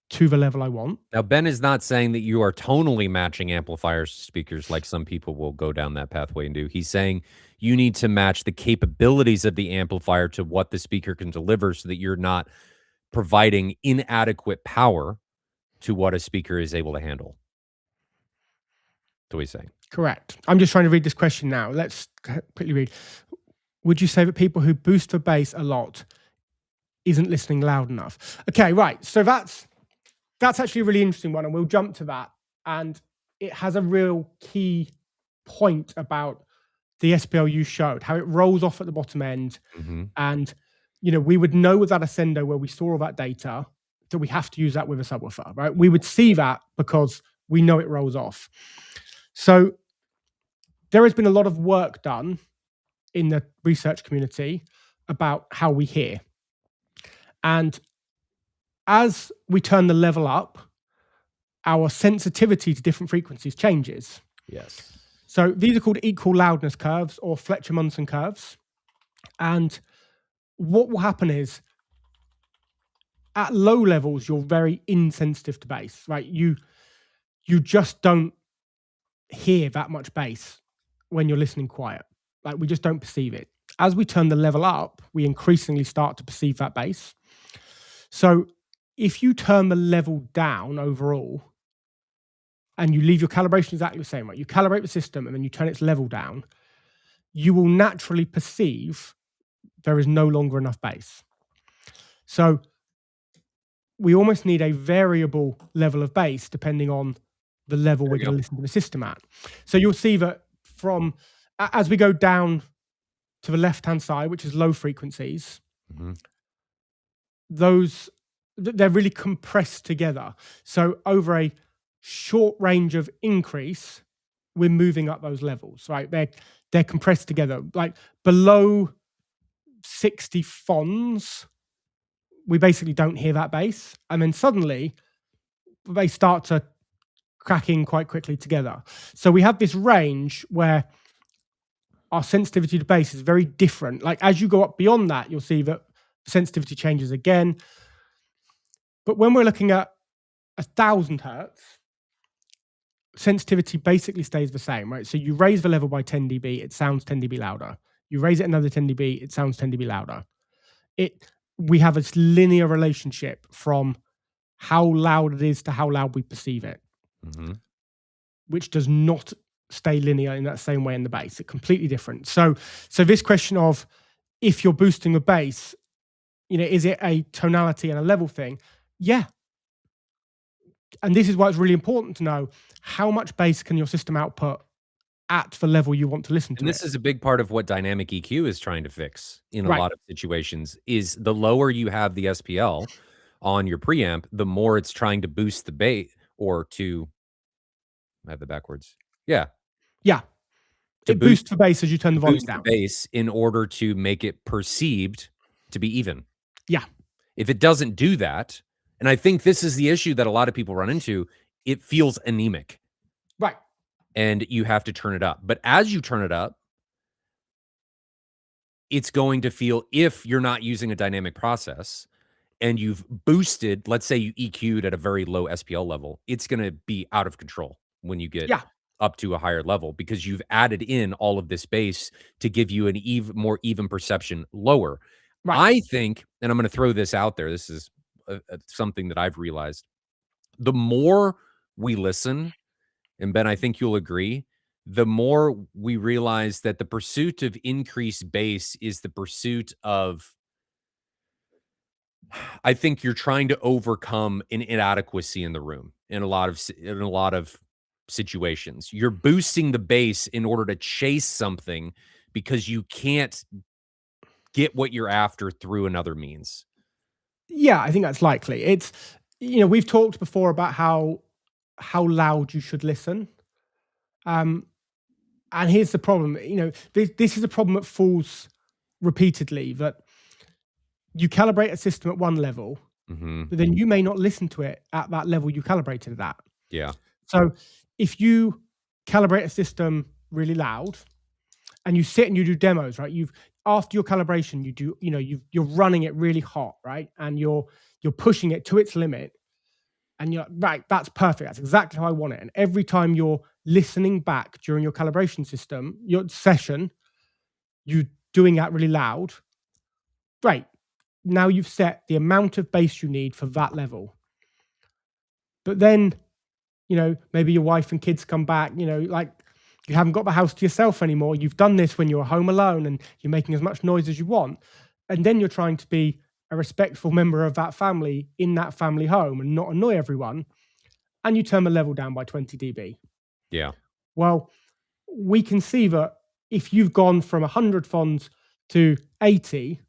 to the level I want. Now, Ben is not saying that you are tonally matching amplifiers to speakers like some people will go down that pathway and do. He's saying you need to match the capabilities of the amplifier to what the speaker can deliver so that you're not providing inadequate power to what a speaker is able to handle. That's what he's saying. Correct. I'm just trying to read this question now. Let's quickly read. Would you say that people who boost the bass a lot isn't listening loud enough? Okay, right. So that's actually a really interesting one, and we'll jump to that. And it has a real key point about the SPL you showed, how it rolls off at the bottom end. And, we would know with that Ascendo where we saw all that data that we have to use that with a subwoofer, right? We would see that because we know it rolls off. So there has been a lot of work done in the research community about how we hear. And as we turn the level up, our sensitivity to different frequencies changes. Yes. So these are called equal loudness curves or Fletcher-Munson curves. And what will happen is at low levels, you're very insensitive to bass, right? You just don't hear that much bass when you're listening quiet. Like, we just don't perceive it. As we turn the level up, we increasingly start to perceive that bass. So if you turn the level down overall and you leave your calibration exactly the same, right? You calibrate the system and then you turn its level down, you will naturally perceive there is no longer enough bass. So we almost need a variable level of bass depending on the level we're going to listen to the system at. So you'll see that as we go down to the left-hand side, which is low frequencies, they're really compressed together. So over a short range of increase, we're moving up those levels, right? They're compressed together. Like below 60 fons, we basically don't hear that bass. And then suddenly they start to crack in quite quickly together. So we have this range where our sensitivity to bass is very different. Like as you go up beyond that, you'll see that sensitivity changes again. But when we're looking at 1,000 hertz, sensitivity basically stays the same, right? So you raise the level by 10 dB, it sounds 10 dB louder. You raise it another 10 dB, it sounds 10 dB louder. We have this linear relationship from how loud it is to how loud we perceive it, which does not stay linear in that same way in the bass. It's completely different. So this question of if you're boosting the bass, is it a tonality and a level thing? Yeah. And this is why it's really important to know how much bass can your system output at the level you want to listen to. And this is a big part of what dynamic EQ is trying to fix in a lot of situations, is the lower you have the SPL on your preamp, the more it's trying to boost the bass or to I have the backwards. Yeah. Yeah. It boosts the bass as you turn the volume down. The bass in order to make it perceived to be even. Yeah. If it doesn't do that, and I think this is the issue that a lot of people run into, it feels anemic. Right. And you have to turn it up. But as you turn it up, it's going to feel, if you're not using a dynamic process and you've boosted, let's say you EQ'd at a very low SPL level, it's going to be out of control when you get up to a higher level because you've added in all of this bass to give you an more even perception lower. I think, and I'm going to throw this out there, this is something that I've realized, the more we listen, and Ben, I think you'll agree, the more we realize that the pursuit of increased bass is the pursuit of, I think you're trying to overcome an inadequacy in the room in a lot of situations. You're boosting the bass in order to chase something because you can't get what you're after through another means. Yeah, I think that's likely. It's, we've talked before about how loud you should listen. And here's the problem, this is a problem that falls repeatedly, that you calibrate a system at one level, but then you may not listen to it at that level you calibrated it at. Yeah. So if you calibrate a system really loud and you sit and you do demos, right? after your calibration, you're running it really hot, right? And you're pushing it to its limit. And you're like, right, that's perfect. That's exactly how I want it. And every time you're listening back during your calibration system, your session, you're doing that really loud. Great. Now you've set the amount of bass you need for that level. But then, maybe your wife and kids come back, like you haven't got the house to yourself anymore. You've done this when you're home alone and you're making as much noise as you want. And then you're trying to be a respectful member of that family in that family home and not annoy everyone. And you turn the level down by 20 dB. Yeah. Well, we can see that if you've gone from 100 FONs to 80,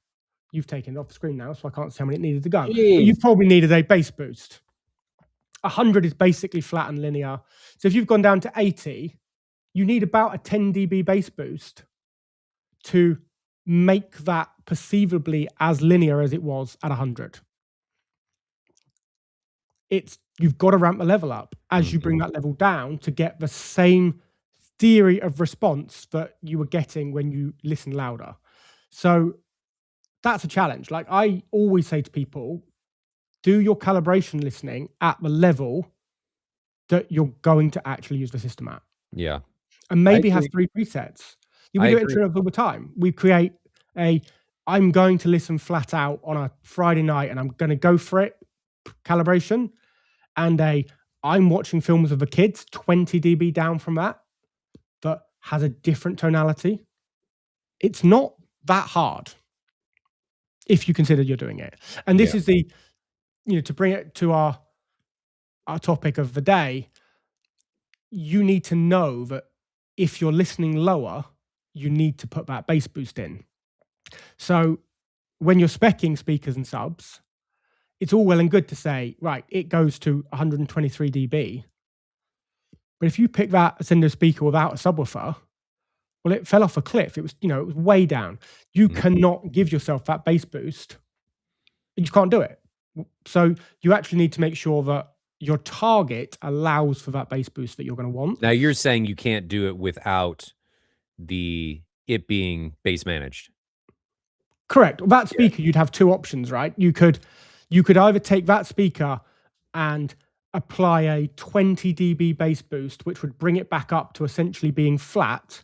you've taken it off the screen now, so I can't see how many it needed to go. But you probably needed a bass boost. 100 is basically flat and linear. So if you've gone down to 80, you need about a 10 dB bass boost to make that perceivably as linear as it was at 100. You've got to ramp the level up as you bring that level down to get the same theory of response that you were getting when you listen louder. So that's a challenge. Like I always say to people, do your calibration listening at the level that you're going to actually use the system at. Yeah. And maybe have 3 presets. We do it all the time. We create I'm going to listen flat out on a Friday night and I'm going to go for it calibration, and I'm watching films with the kids 20 dB down from that has a different tonality. It's not that hard if you consider you're doing it. And this is to bring it to our topic of the day, you need to know that if you're listening lower, you need to put that bass boost in. So when you're speccing speakers and subs, it's all well and good to say, right, it goes to 123 dB. But if you pick that Ascendo speaker without a subwoofer, well, it fell off a cliff. It was, it was way down. You cannot give yourself that bass boost. You can't do it. So you actually need to make sure that your target allows for that bass boost that you're going to want. Now you're saying you can't do it without it being bass managed. Correct. Well, that speaker, you'd have 2 options, right? You could either take that speaker and apply a 20 dB bass boost, which would bring it back up to essentially being flat,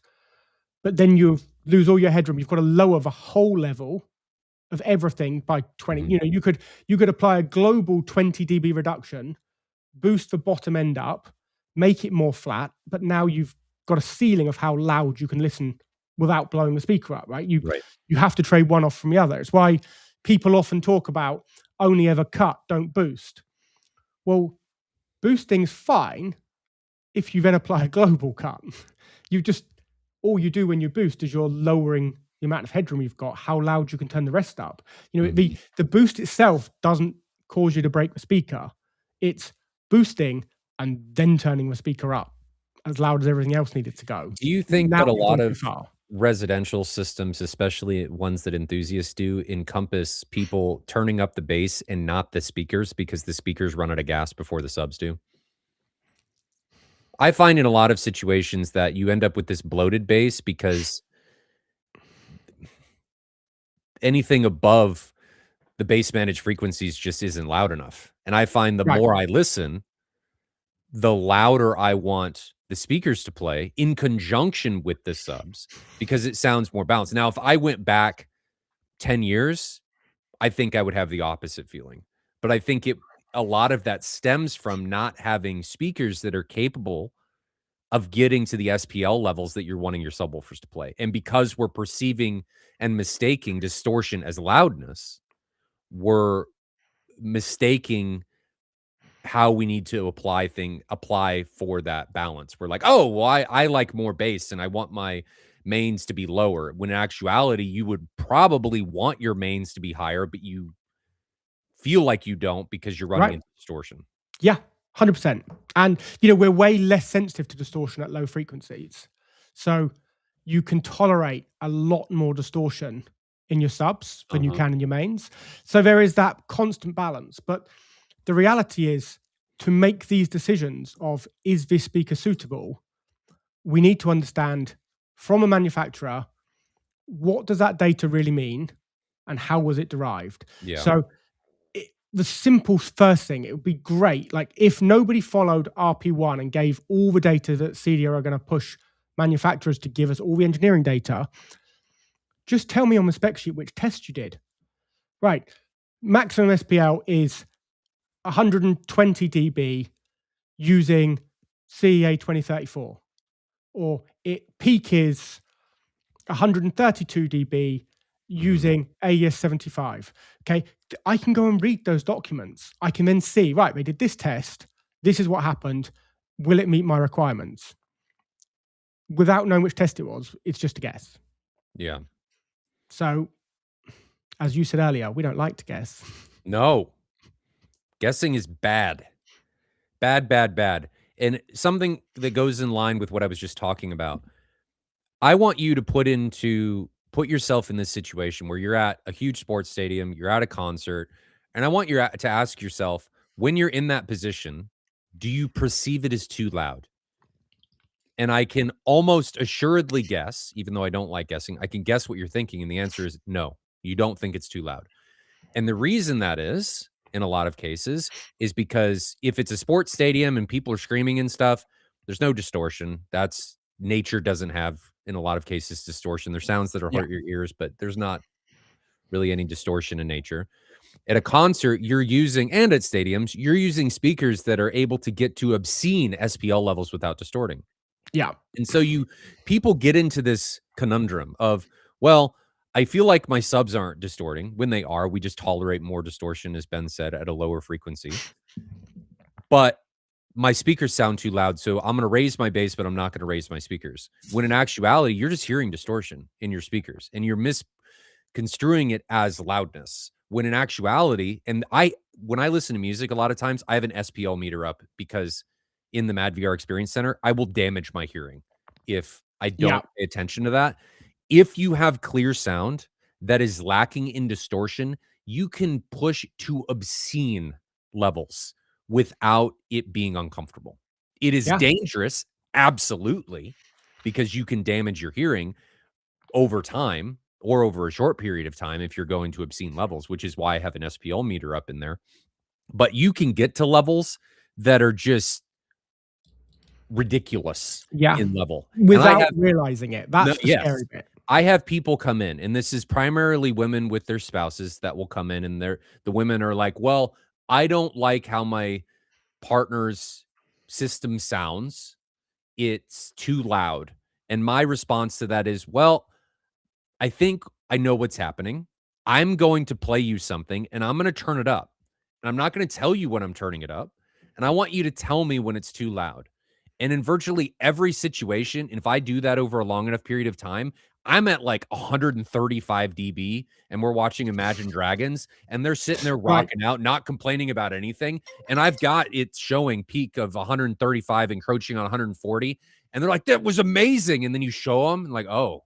but then you lose all your headroom. You've got to lower the whole level of everything by 20. You could apply a global 20 dB reduction, boost the bottom end up, make it more flat, but now you've got a ceiling of how loud you can listen without blowing the speaker up, right? You have to trade one off from the other. It's why people often talk about only ever cut, don't boost. Well, boosting's fine if you then apply a global cut. All you do when you boost is you're lowering the amount of headroom you've got, how loud you can turn the rest up. The boost itself doesn't cause you to break the speaker. It's boosting and then turning the speaker up as loud as everything else needed to go. Do you think that a lot of residential systems, especially ones that enthusiasts do, encompass people turning up the bass and not the speakers because the speakers run out of gas before the subs do? I find in a lot of situations that you end up with this bloated bass because anything above the bass managed frequencies just isn't loud enough. And I find the more I listen, the louder I want the speakers to play in conjunction with the subs because it sounds more balanced. Now, if I went back 10 years, I think I would have the opposite feeling. But I think a lot of that stems from not having speakers that are capable of getting to the SPL levels that you're wanting your subwoofers to play. And because we're perceiving and mistaking distortion as loudness, we're mistaking how we need to apply for that balance. We're like, oh, well, I like more bass and I want my mains to be lower. When in actuality, you would probably want your mains to be higher, but you feel like you don't because you're running into distortion. Yeah, 100%. And, we're way less sensitive to distortion at low frequencies. So you can tolerate a lot more distortion in your subs than you can in your mains. So there is that constant balance. But the reality is, to make these decisions of, is this speaker suitable, we need to understand from a manufacturer what does that data really mean, and how was it derived? Yeah. So the simple first thing, it would be great, like if nobody followed RP1 and gave all the data that CEDIA are going to push manufacturers to give us all the engineering data, just tell me on the spec sheet which test you did. Right, maximum SPL is 120 dB using CEA 2034, or peak is 132 dB using AES 75. Okay, I can go and read those documents. I can then see, right, they did this test. This is what happened. Will it meet my requirements? Without knowing which test it was, it's just a guess. Yeah. So, as you said earlier, we don't like to guess. No. Guessing is bad. Bad, bad, bad. And something that goes in line with what I was just talking about. I want you to put yourself in this situation where you're at a huge sports stadium, you're at a concert, and I want you to ask yourself, when you're in that position, do you perceive it as too loud? And I can almost assuredly guess, even though I don't like guessing, I can guess what you're thinking, and the answer is no, you don't think it's too loud. And the reason that is, in a lot of cases, is because if it's a sports stadium and people are screaming and stuff, there's no distortion. That's nature doesn't have, in a lot of cases, distortion. There's sounds that are hurt your ears, but there's not really any distortion in nature. At a concert, you're using, and at stadiums, you're using speakers that are able to get to obscene SPL levels without distorting. Yeah. And so people get into this conundrum of, well, I feel like my subs aren't distorting. When they are, we just tolerate more distortion, as Ben said, at a lower frequency. But my speakers sound too loud, so I'm going to raise my bass, but I'm not going to raise my speakers. When in actuality, you're just hearing distortion in your speakers, and you're misconstruing it as loudness. When in actuality, when I listen to music, a lot of times I have an SPL meter up because in the Mad VR Experience Center, I will damage my hearing if I don't pay attention to that. If you have clear sound that is lacking in distortion, you can push to obscene levels without it being uncomfortable. It is dangerous, absolutely, because you can damage your hearing over time or over a short period of time if you're going to obscene levels, which is why I have an SPL meter up in there. But you can get to levels that are just ridiculous in level without realizing it. That's the scary bit. I have people come in, and this is primarily women with their spouses that will come in, and the women are like, well, I don't like how my partner's system sounds. It's too loud. And my response to that is, well, I think I know what's happening. I'm going to play you something, and I'm going to turn it up. And I'm not going to tell you when I'm turning it up. And I want you to tell me when it's too loud. And in virtually every situation, if I do that over a long enough period of time, I'm at like 135 dB and we're watching Imagine Dragons and they're sitting there rocking out, not complaining about anything. And I've got it showing peak of 135 encroaching on 140. And they're like, that was amazing. And then you show them and like, oh,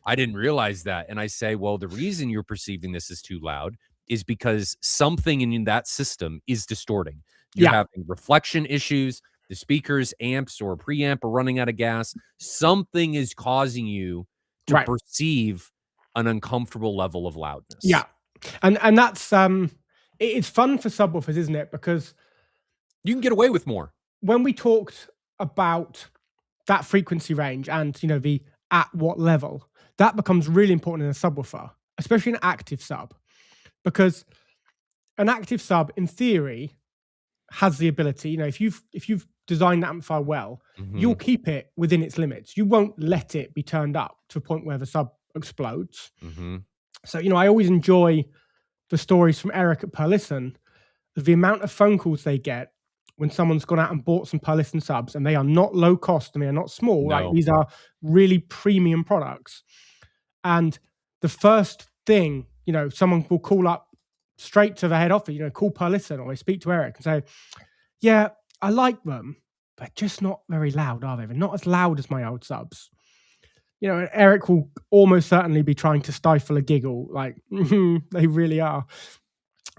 I didn't realize that. And I say, well, the reason you're perceiving this as too loud is because something in that system is distorting. You're having reflection issues. The speakers, amps, or preamp are running out of gas. Something is causing you to perceive an uncomfortable level of loudness. Yeah. And that's it's fun for subwoofers, isn't it? Because you can get away with more. When we talked about that frequency range and the at what level, that becomes really important in a subwoofer, especially an active sub. Because an active sub, in theory, has the ability, if you've designed that amplifier well, you'll keep it within its limits. You won't let it be turned up to a point where the sub explodes. So, I always enjoy the stories from Eric at Perlisten, the amount of phone calls they get when someone's gone out and bought some Perlisten subs, and they are not low cost and they are not small. Right? These are really premium products. And the first thing, someone will call up straight to the head office, call Perlisten, or they speak to Eric and say, yeah, I like them, but just not very loud, are they? They're not as loud as my old subs. And Eric will almost certainly be trying to stifle a giggle, like, they really are.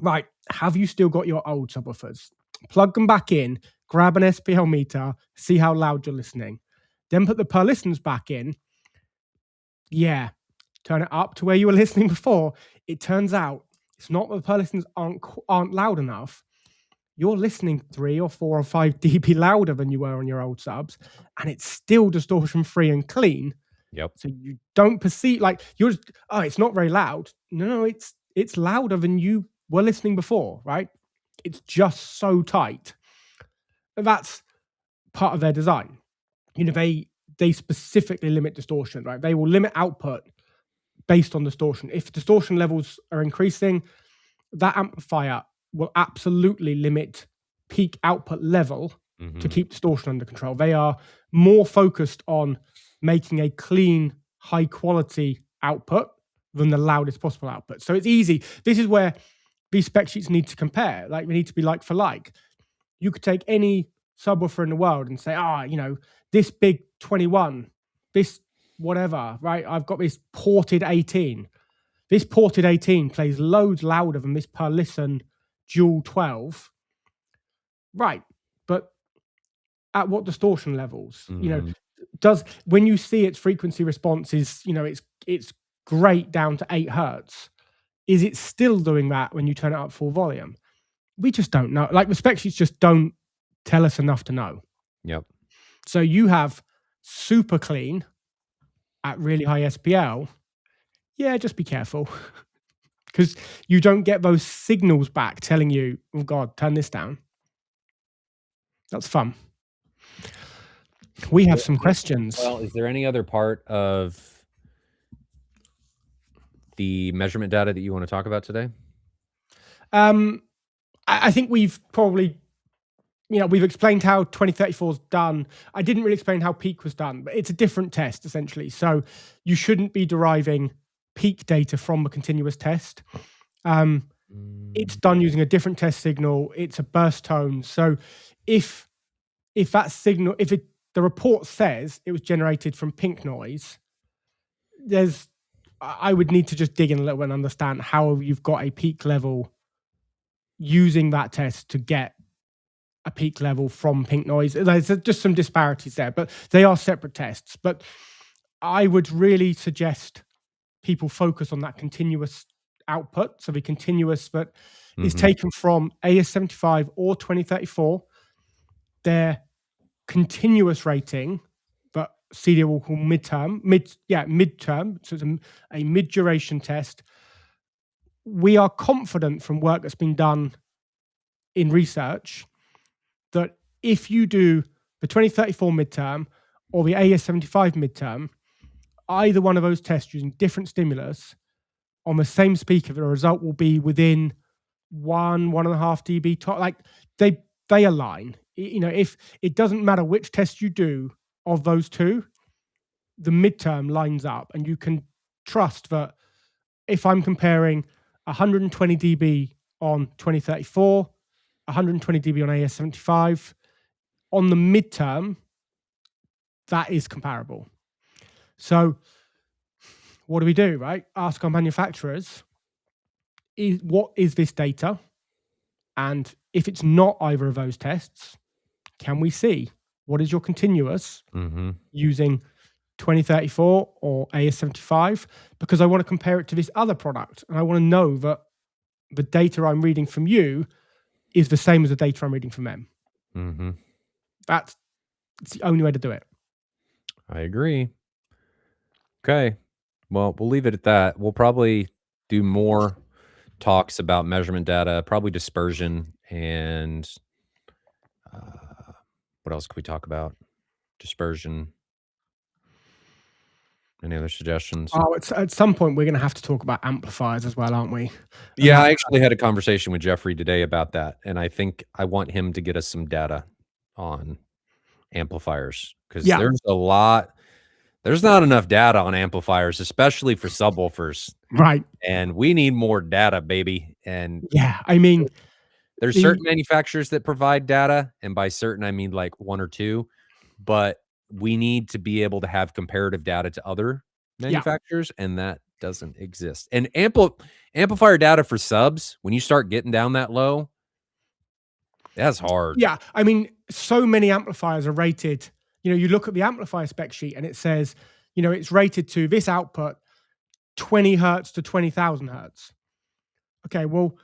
Right, have you still got your old subwoofers? Plug them back in, grab an SPL meter, see how loud you're listening. Then put the Perlistens back in. Yeah, turn it up to where you were listening before. It turns out it's not that the per listens aren't loud enough. You're listening 3 or 4 or 5 dB louder than you were on your old subs, and it's still distortion free and clean. Yep. So you don't perceive like you're just, oh, it's not very loud. No, it's louder than you were listening before, right? It's just so tight. That's part of their design. They specifically limit distortion, right? They will limit output based on distortion. If distortion levels are increasing, that amplifier will absolutely limit peak output level to keep distortion under control. They are more focused on making a clean, high quality output than the loudest possible output. So it's easy. This is where these spec sheets need to compare. Like, they need to be like for like. You could take any subwoofer in the world and say, this big 21, this whatever, right? I've got this ported 18. This ported 18 plays loads louder than this per listen dual 12. Right. But at what distortion levels? When you see its frequency response is, it's great down to 8 hertz. Is it still doing that when you turn it up full volume? We just don't know. Like, the spec sheets just don't tell us enough to know. Yep. So you have super clean at really high SPL. Yeah, just be careful. Because you don't get those signals back telling you, oh God, turn this down. That's fun. We have some questions. Well, is there any other part of the measurement data that you want to talk about today? I think we've probably, we've explained how 2034 is done. I didn't really explain how peak was done, but it's a different test essentially. So you shouldn't be deriving peak data from a continuous test. It's done using a different test signal. It's a burst tone. So if that signal, the report says it was generated from pink noise, I would need to just dig in a little bit and understand how you've got a peak level using that test to get a peak level from pink noise. There's just some disparities there, but they are separate tests. But I would really suggest people focus on that continuous output. So the continuous that is taken from AS75 or 2034, their continuous rating, but CEDIA will call midterm. So it's a mid-duration test. We are confident from work that's been done in research that if you do the 2034 midterm or the AS75 midterm, either one of those tests using different stimulus on the same speaker, the result will be within 1.5 dB top. Like, they align. If it doesn't matter which test you do of those two, the midterm lines up, and you can trust that if I'm comparing 120 dB on 2034, 120 dB on AS75, on the midterm, that is comparable. So what do we do, right? Ask our manufacturers, what is this data? And if it's not either of those tests, can we see what is your continuous using 2034 or AS75? Because I want to compare it to this other product, and I want to know that the data I'm reading from you is the same as the data I'm reading from them. That's the only way to do it. I agree. Okay. Well, we'll leave it at that. We'll probably do more talks about measurement data, probably dispersion, and what else could we talk about? Dispersion. Any other suggestions? Oh, at some point we're going to have to talk about amplifiers as well, aren't we? Yeah, I actually had a conversation with Jeffrey today about that, and I think I want him to get us some data on amplifiers, because there's not enough data on amplifiers, especially for subwoofers. Right. And we need more data, baby. And yeah, I mean, there's certain manufacturers that provide data, and by certain I mean like 1 or 2, but we need to be able to have comparative data to other manufacturers, and that doesn't exist. And amplifier data for subs, when you start getting down that low, that's hard. Yeah, I mean, so many amplifiers are rated. You look at the amplifier spec sheet and it says, it's rated to this output 20 hertz to 20,000 hertz. Okay, well,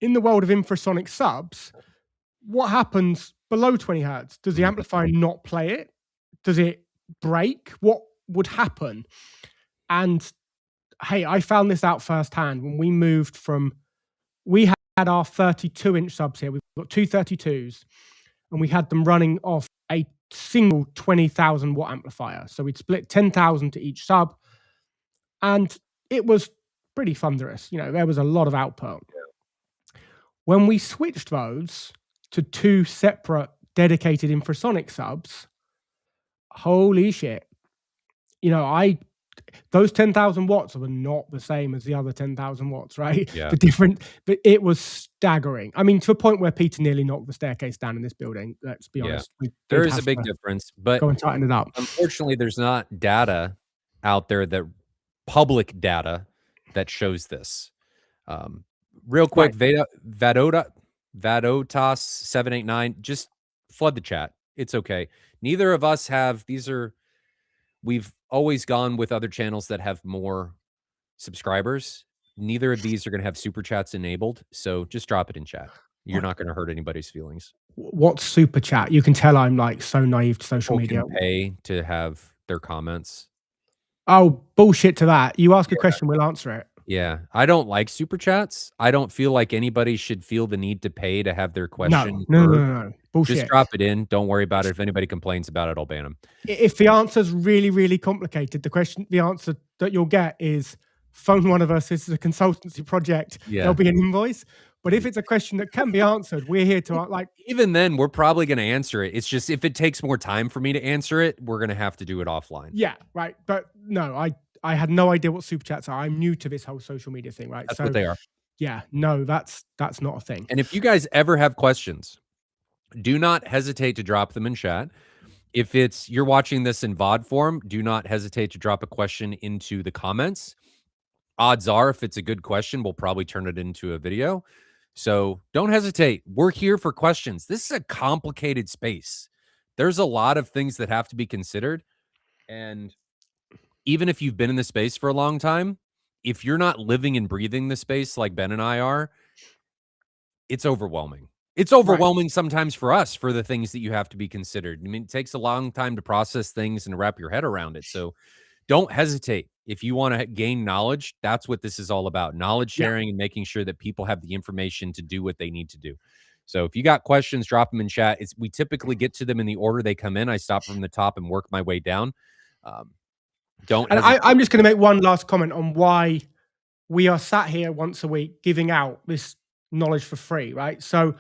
in the world of infrasonic subs, what happens below 20 hertz? Does the amplifier not play it? Does it break? What would happen? And hey, I found this out firsthand when we moved from, we had our 32-inch subs here. We've got two 32s, and we had them running off a single 20,000 watt amplifier. So we'd split 10,000 to each sub, and it was pretty thunderous. You know, there was a lot of output. When we switched those to two separate dedicated infrasonic subs, holy shit. You know, those 10,000 watts were not the same as the other 10,000 watts, right? Yeah. But it was staggering. I mean, to a point where Peter nearly knocked the staircase down in this building. Let's be honest. There is a big difference, but go and tighten it up. Unfortunately, there's not data out there, that public data that shows this. Real quick, right. Vadotas789, just flood the chat. It's okay. Neither of us have, we've always gone with other channels that have more subscribers. Neither of these are going to have super chats enabled. So just drop it in chat. You're not going to hurt anybody's feelings. What's super chat? You can tell I'm like so naive to social media. People can pay to have their comments. Oh, bullshit to that. You ask a question, we'll answer it. Yeah. I don't like super chats. I don't feel like anybody should feel the need to pay to have their question. No. Bullshit. Just drop it in. Don't worry about it. If anybody complains about it, I'll ban them. If the answer's really, really complicated, the answer that you'll get is phone one of us. This is a consultancy project. Yeah. There'll be an invoice. But if it's a question that can be answered, we're here to like. Even then, we're probably going to answer it. It's just, if it takes more time for me to answer it, we're going to have to do it offline. Yeah, right. But no, I had no idea what super chats are. I'm new to this whole social media thing, right? That's what they are. Yeah, no, that's not a thing. And if you guys ever have questions, do not hesitate to drop them in chat. If you're watching this in VOD form, do not hesitate to drop a question into the comments. Odds are, if it's a good question, we'll probably turn it into a video. So don't hesitate. We're here for questions. This is a complicated space. There's a lot of things that have to be considered. And even if you've been in the space for a long time, if you're not living and breathing the space like Ben and I are, it's overwhelming. It's overwhelming sometimes for us, for the things that you have to be considered. I mean, it takes a long time to process things and wrap your head around it. So don't hesitate. If you want to gain knowledge, that's what this is all about. Knowledge sharing and making sure that people have the information to do what they need to do. So if you got questions, drop them in chat. We typically get to them in the order they come in. I stop from the top and work my way down. I'm just going to make one last comment on why we are sat here once a week giving out this knowledge for free, right? So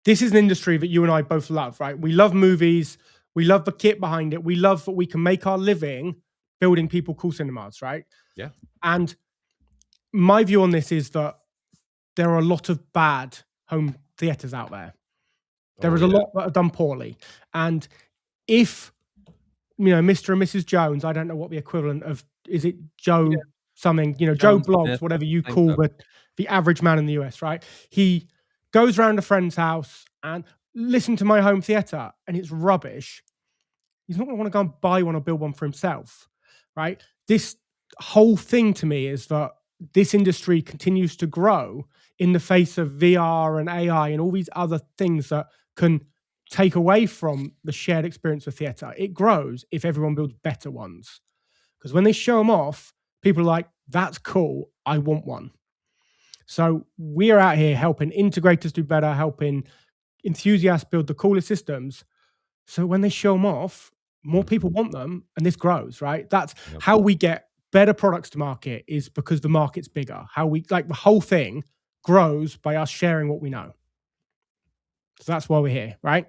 this is an industry that you and I both love, right? We love movies. We love the kit behind it. We love that we can make our living building people cool cinemas, right? Yeah. And my view on this is that there are a lot of bad home theaters out there. There is a lot that are done poorly. And if, you know, Mr. and Mrs. Jones, I don't know what the equivalent of, is it Joe something, you know, Joe Blogs, Smith, whatever you call the average man in the US, right? He goes around a friend's house and listen to my home theater and it's rubbish. He's not going to want to go and buy one or build one for himself, right? This whole thing to me is that this industry continues to grow in the face of VR and AI and all these other things that can take away from the shared experience of theater. It grows if everyone builds better ones. Because when they show them off, people are like, that's cool, I want one. So we're out here helping integrators do better, helping enthusiasts build the coolest systems. So when they show them off, more people want them, and this grows, right? That's how we get better products to market, is because the market's bigger. How we, like, the whole thing grows by us sharing what we know. So that's why we're here, right?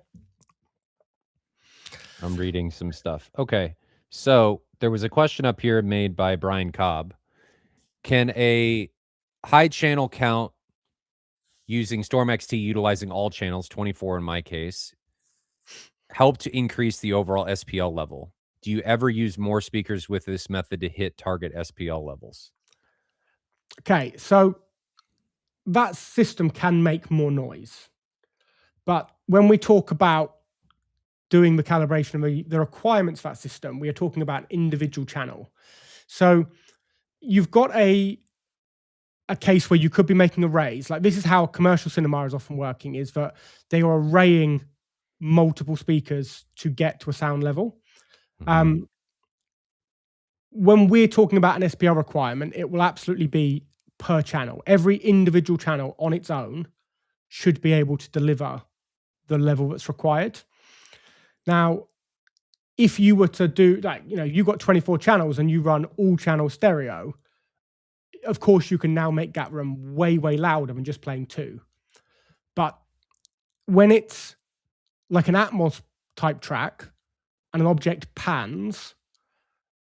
I'm reading some stuff. Okay. So there was a question up here made by Brian Cobb. Can a high channel count using Storm XT, utilizing all channels, 24 in my case, help to increase the overall SPL level? Do you ever use more speakers with this method to hit target SPL levels? Okay, so that system can make more noise. But when we talk about doing the calibration of the requirements for that system, we are talking about individual channel. So you've got a case where you could be making arrays. Like, this is how commercial cinema is often working, is that they are arraying multiple speakers to get to a sound level. When we're talking about an SPL requirement, it will absolutely be per channel. Every individual channel on its own should be able to deliver the level that's required. Now, if you were to do, like, you've got 24 channels and you run all channel stereo, of course you can now make that room way, way louder than just playing 2. But when it's like an Atmos type track and an object pans,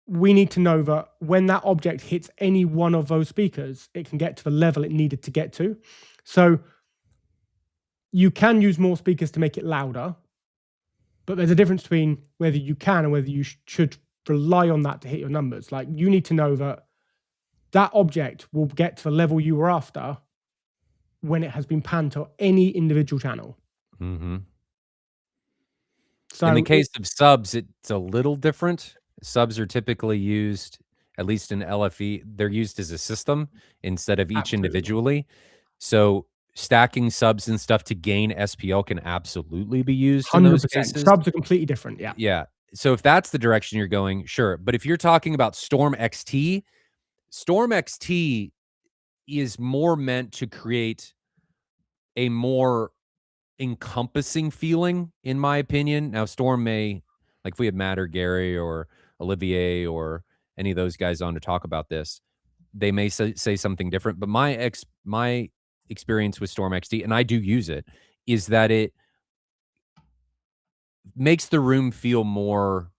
we need to know that when that object hits any one of those speakers, it can get to the level it needed to get to. So you can use more speakers to make it louder, but there's a difference between whether you can and whether you should rely on that to hit your numbers. Like, you need to know that that object will get to the level you were after when it has been panned to any individual channel. So in the case of subs, it's a little different. Subs are typically used, at least in LFE, they're used as a system instead of each individually. So stacking subs and stuff to gain SPL can absolutely be used in those 100%. cases. Subs are completely different. Yeah. Yeah. So if that's the direction you're going, sure. But if you're talking about Storm XT is more meant to create a more encompassing feeling, in my opinion. Now, Storm may, like if we had Matt or Gary or Olivier or any of those guys on to talk about this, they may say something different. But my experience with Storm XT, and I do use it, is that it makes the room feel more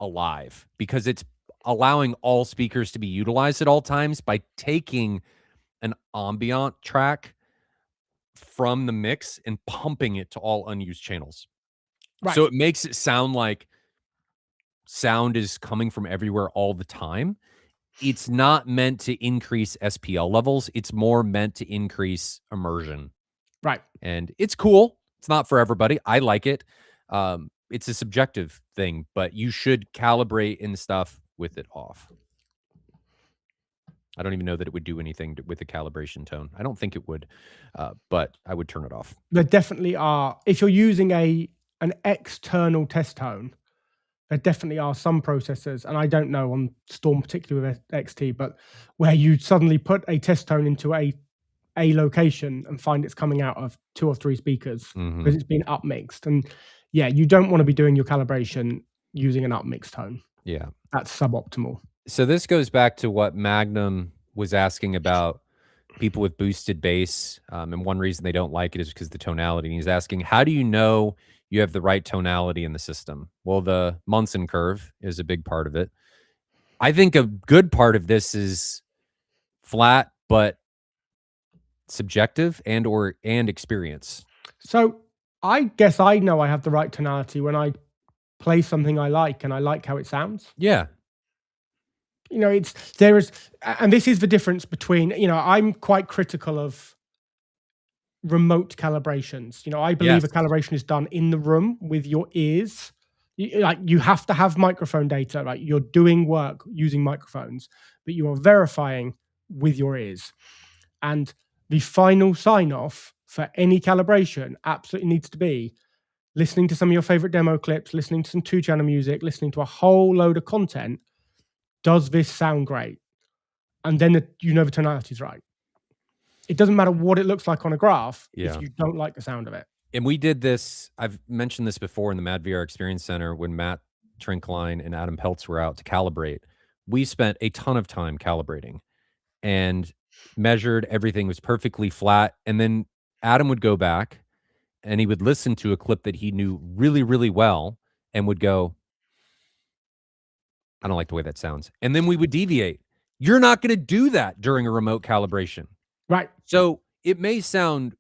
alive because it's allowing all speakers to be utilized at all times by taking an ambient track from the mix and pumping it to all unused channels. Right. So it makes it sound like sound is coming from everywhere all the time. It's not meant to increase SPL levels. It's more meant to increase immersion. Right. And it's cool. It's not for everybody. I like it. It's a subjective thing, but you should calibrate and stuff with it off. I don't even know that it would do anything with the calibration tone. I don't think it would, but I would turn it off. There definitely are. If you're using an external test tone, there definitely are some processors, and I don't know on Storm particularly with XT, but where you suddenly put a test tone into a location and find it's coming out of 2 or 3 speakers because it's been upmixed. And yeah, you don't want to be doing your calibration using an upmixed tone. Yeah. That's suboptimal. So this goes back to what Magnum was asking about people with boosted bass. And one reason they don't like it is because of the tonality. And he's asking, how do you know you have the right tonality in the system? Well, the Munson curve is a big part of it. I think a good part of this is flat, but subjective and experience. So I guess I know I have the right tonality when I play something I like and I like how it sounds. Yeah. And this is the difference between, I'm quite critical of remote calibrations. I believe a calibration is done in the room with your ears. You have to have microphone data, right? You're doing work using microphones, but you are verifying with your ears. And the final sign off for any calibration absolutely needs to be listening to some of your favorite demo clips, listening to some 2-channel music, listening to a whole load of content. Does this sound great? And then the tonality is right. It doesn't matter what it looks like on a graph if you don't like the sound of it. And we did this, I've mentioned this before in the Mad VR Experience Center when Matt Trinkline and Adam Peltz were out to calibrate. We spent a ton of time calibrating and measured. Everything was perfectly flat. And then Adam would go back and he would listen to a clip that he knew really, really well and would go, I don't like the way that sounds. And then we would deviate. You're not going to do that during a remote calibration. Right. So it may sound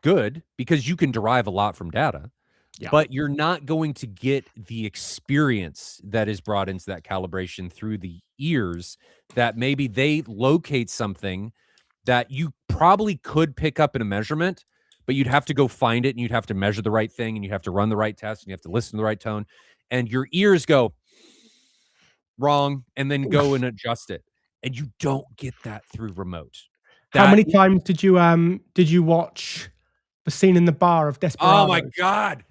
good because you can derive a lot from data, but you're not going to get the experience that is brought into that calibration through the ears, that maybe they locate something that you probably could pick up in a measurement, but you'd have to go find it and you'd have to measure the right thing and you have to run the right test and you have to listen to the right tone, and your ears go wrong and then go and adjust it. and you don't get that through remote. How That many times did you watch the scene in the bar of Oh my Desperados? god.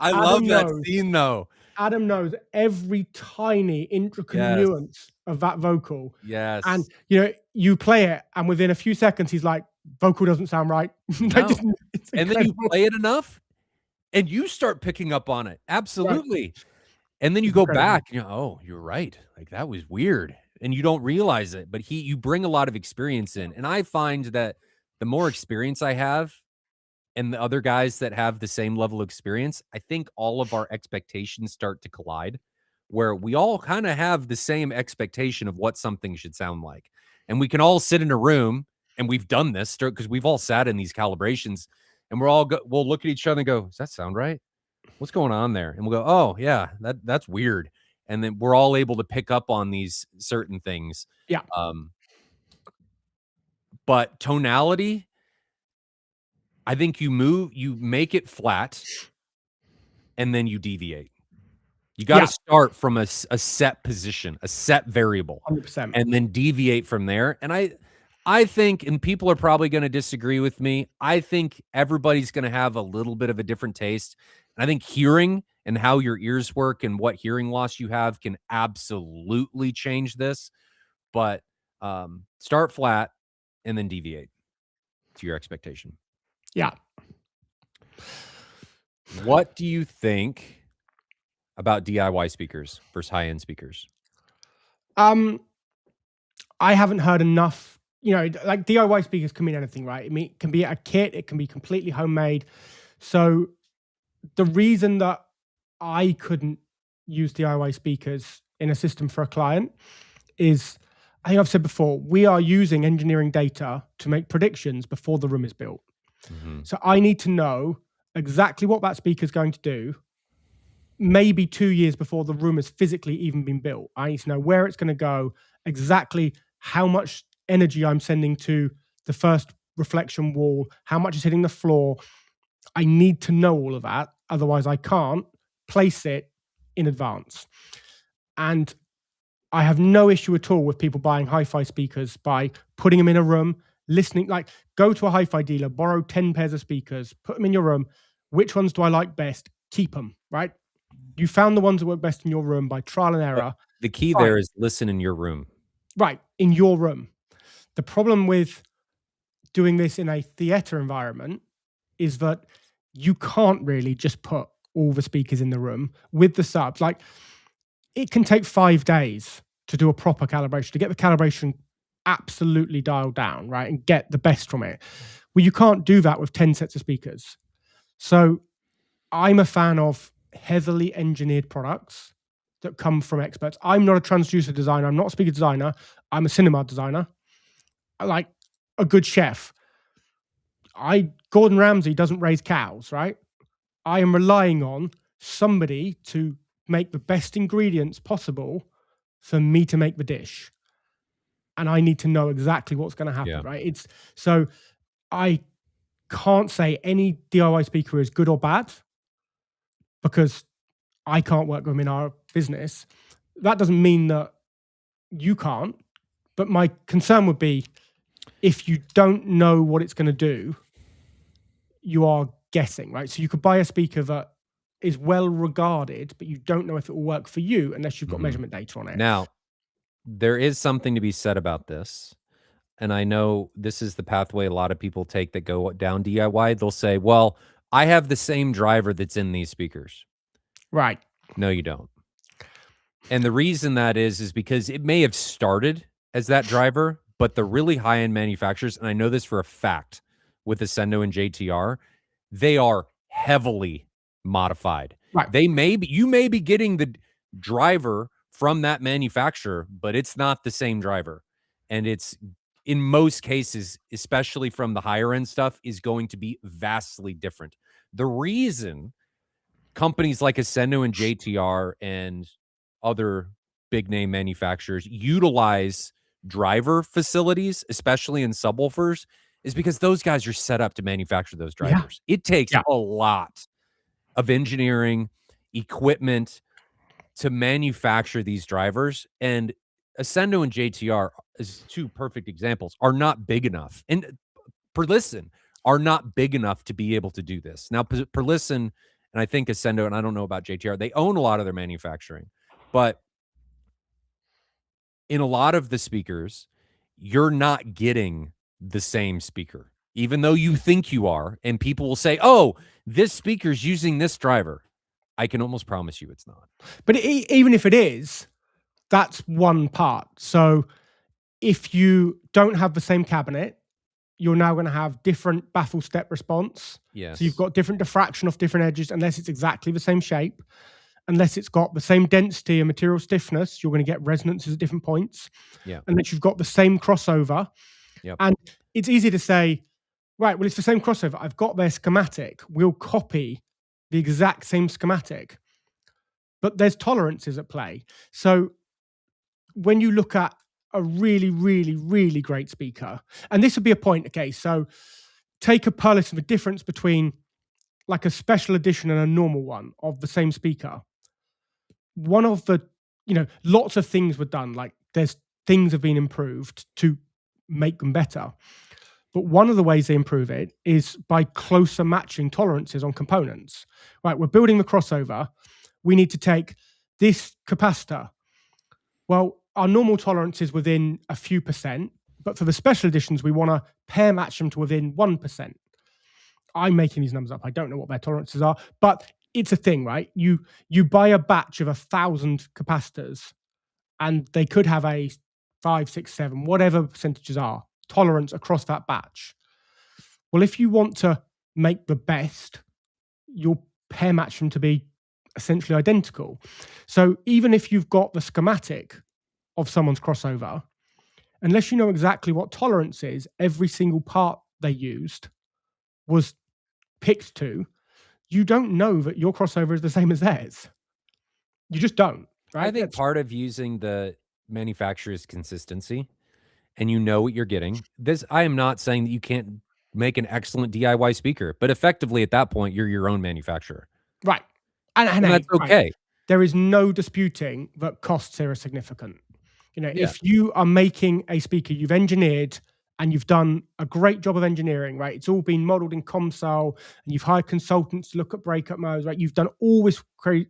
I love Adam that knows. scene, though. Adam knows every tiny intricate Yes. nuance of that vocal, and, Yes. you play it, and within a few seconds, he's like, "Vocal doesn't sound right." Like, No. it's And then you incredible. play it enough, and you start picking up on it. Right. Absolutely. And then you It's go incredible. back, "Oh, you're right. Like, that was weird." And you don't realize it, but you bring a lot of experience in, and I find that the more experience I have and the other guys that have the same level of experience, I think all of our expectations start to collide, where we all kinda have the same expectation of what something should sound like. And we can all sit in a room, and we've done this because we've all sat in these calibrations, and we'll look at each other and go, "Does that sound right? What's going on there?" And we'll go, "Oh, yeah, that's weird." And then we're all able to pick up on these certain things. Yeah, Um, but tonality, I think you make it flat, and then you deviate. You gotta yeah, start from a set position, a set variable, 100%. and then deviate from there, and I think, and people are probably gonna disagree with me, I think everybody's gonna have a little bit of a different taste, and I think hearing and how your ears work and what hearing loss you have can absolutely change this, but, start flat and then deviate to your expectation. Yeah. What do you think about DIY speakers versus high-end speakers? Um, I haven't heard enough, like, DIY speakers can mean anything, right? I mean, it can be a kit, it can be completely homemade. So, the reason that I couldn't use DIY speakers in a system for a client is, I think I've said before, we are using engineering data to make predictions before the room is built. Mhm. So I need to know exactly what that speaker is going to do, maybe 2 years before the room has physically even been built. I need to know where it's going to go, exactly how much energy I'm sending to the first reflection wall, how much is hitting the floor. I need to know all of that. Otherwise, I can't place it in advance. And I have no issue at all with people buying hi-fi speakers by putting them in a room, listening. Like, go to a hi-fi dealer, borrow 10 pairs of speakers, put them in your room. Which ones do I like best? Keep them, right? You found the ones that work best in your room by trial and But error. the key there Fine. is listen in your room. Right, in your room. The problem with doing this in a theater environment is that you can't really just put all the speakers in the room with the subs. Like, it can take 5 days to do a proper calibration, to get the calibration absolutely dialed down, right, and get the best from it. Well, you can't do that with 10 sets of speakers. So I'm a fan of heavily engineered products that come from experts. I'm not a transducer designer. I'm not a speaker designer. I'm a cinema designer. Like a good chef. Gordon Ramsay doesn't raise cows, right? I am relying on somebody to make the best ingredients possible for me to make the dish. And I need to know exactly what's going to happen, Yeah. right? So I can't say any DIY speaker is good or bad because I can't work with them in our business. That doesn't mean that you can't, but my concern would be if you don't know what it's going to do, you are guessing, right? So you could buy a speaker that is well regarded, but you don't know if it will work for you unless you've got Mhm. measurement data on it. Now, there is something to be said about this, and I know this is the pathway a lot of people take that go down DIY. They'll say, "Well, I have the same driver that's in these speakers." Right. No, you don't. And the reason that is because it may have started as that driver, but the really high-end manufacturers, and I know this for a fact with Ascendo and JTR, they are heavily modified. Right. You may be getting the driver from that manufacturer, but it's not the same driver. And it's in most cases, especially from the higher end stuff, is going to be vastly different. The reason companies like Ascendo and JTR and other big name manufacturers utilize driver facilities, especially in subwoofers, is because those guys are set up to manufacture those Yeah. drivers. It takes Yeah. a lot of engineering, equipment, to manufacture these drivers, and Ascendo and JTR, as 2 perfect examples, are not big enough, and Perlisten are not big enough to be able to do this. Now, Perlisten, and I think Ascendo, and I don't know about JTR, they own a lot of their manufacturing, but in a lot of the speakers, you're not getting the same speaker, even though you think you are, and people will say, "Oh, this speaker's using this driver." I can almost promise you it's not. But even if it is, that's one part. So if you don't have the same cabinet, you're now going to have different baffle step response. Yes. So you've got different diffraction off different edges, unless it's exactly the same shape. Unless it's got the same density and material stiffness, you're going to get resonances at different points. Yeah. Unless you've got the same crossover. Yep. And it's easy to say, right, well, it's the same crossover. I've got their schematic. We'll copy the exact same schematic. But there's tolerances at play. So when you look at a really, really, really great speaker, and this would be a point, okay, so take a Perlisten, the difference between like a special edition and a normal one of the same speaker. One of the, lots of things were done, like there's things have been improved to make them better. But one of the ways they improve it is by closer matching tolerances on components. Right, we're building the crossover. We need to take this capacitor. Well, our normal tolerance is within a few percent, but for the special editions, we want to pair match them to within 1%. I'm making these numbers up. I don't know what their tolerances are, but it's a thing, right? You buy a batch of 1,000 capacitors, and they could have a 5, 6, 7, whatever percentages are, tolerance across that batch. Well, if you want to make the best, you'll pair match them to be essentially identical. So even if you've got the schematic of someone's crossover, unless you know exactly what tolerance is, every single part they used was picked to, you don't know that your crossover is the same as theirs. You just don't, right? I think part of using the manufacturer's consistency, and you know what you're getting. I am not saying that you can't make an excellent DIY speaker, but effectively at that point, you're your own manufacturer. Right. And that's okay. Right. There is no disputing that costs here are significant. If you are making a speaker you've engineered and you've done a great job of engineering, right? It's all been modeled in COMSOL, and you've hired consultants to look at breakup modes, right? You've done all this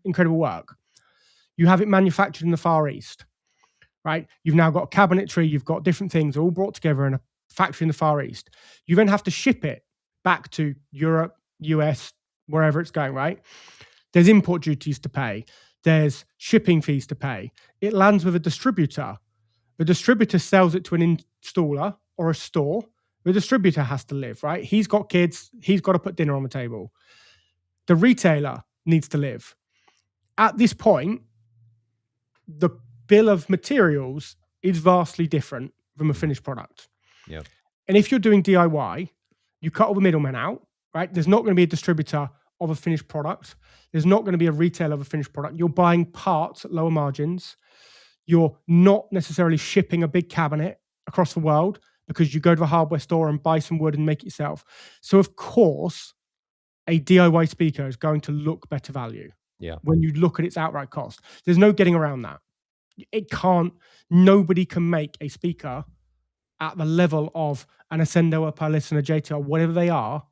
incredible work. You have it manufactured in the Far East, right? You've now got cabinetry, you've got different things all brought together in a factory in the Far East. You then have to ship it back to Europe, US, wherever it's going, right? There's import duties to pay. There's shipping fees to pay. It lands with a distributor. The distributor sells it to an installer or a store. The distributor has to live, right? He's got kids. He's got to put dinner on the table. The retailer needs to live. At this point, the bill of materials is vastly different from a finished product. Yeah. And if you're doing DIY, you cut all the middlemen out, right? There's not going to be a distributor of a finished product. There's not going to be a retailer of a finished product. You're buying parts at lower margins. You're not necessarily shipping a big cabinet across the world because you go to a hardware store and buy some wood and make it yourself. So of course, a DIY speaker is going to look better value. Yeah. When you look at its outright cost. There's no getting around that. Nobody can make a speaker at the level of an Ascendo, a Perlisten, a JTR, whatever they are,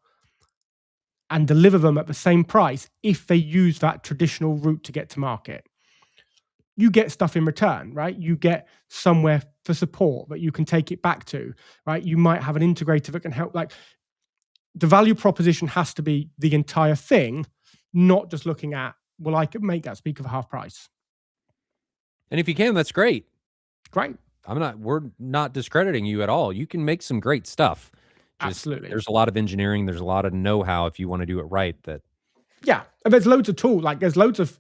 and deliver them at the same price if they use that traditional route to get to market. You get stuff in return, right? You get somewhere for support that you can take it back to, right? You might have an integrator that can help. Like, the value proposition has to be the entire thing, not just looking at, well, I could make that speaker for half price. And if you can, that's great. Great. We're not discrediting you at all. You can make some great stuff. Absolutely. There's a lot of engineering. There's a lot of know-how if you want to do it right. Yeah. And there's loads of tools. Like, there's loads of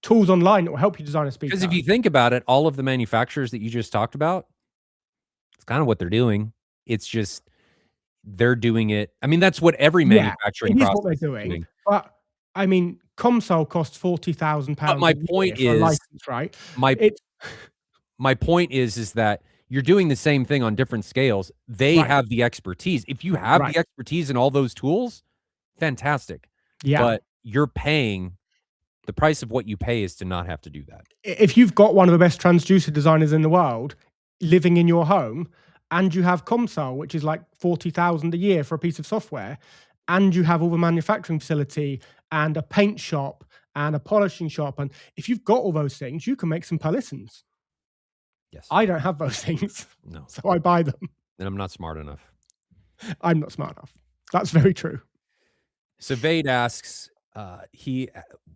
tools online that will help you design a speaker. Because if you think about it, all of the manufacturers that you just talked about, it's kind of what they're doing. It's just they're doing it. I mean, that's what every manufacturing process is what they're doing. But I mean, COMSOL costs £40,000. But my point is, license, right? My point is that you're doing the same thing on different scales. They have the expertise. If you have the expertise in all those tools, fantastic. Yeah. But you're paying The price of what you pay is to not have to do that. If you've got one of the best transducer designers in the world living in your home, and you have ComSol, which is like 40,000 a year for a piece of software, and you have all the manufacturing facility and a paint shop and a polishing shop, and if you've got all those things, you can make some Perlissons. Yes. I don't have those things. No. So I buy them. And I'm not smart enough. I'm not smart enough. That's very true. So Vade asks, he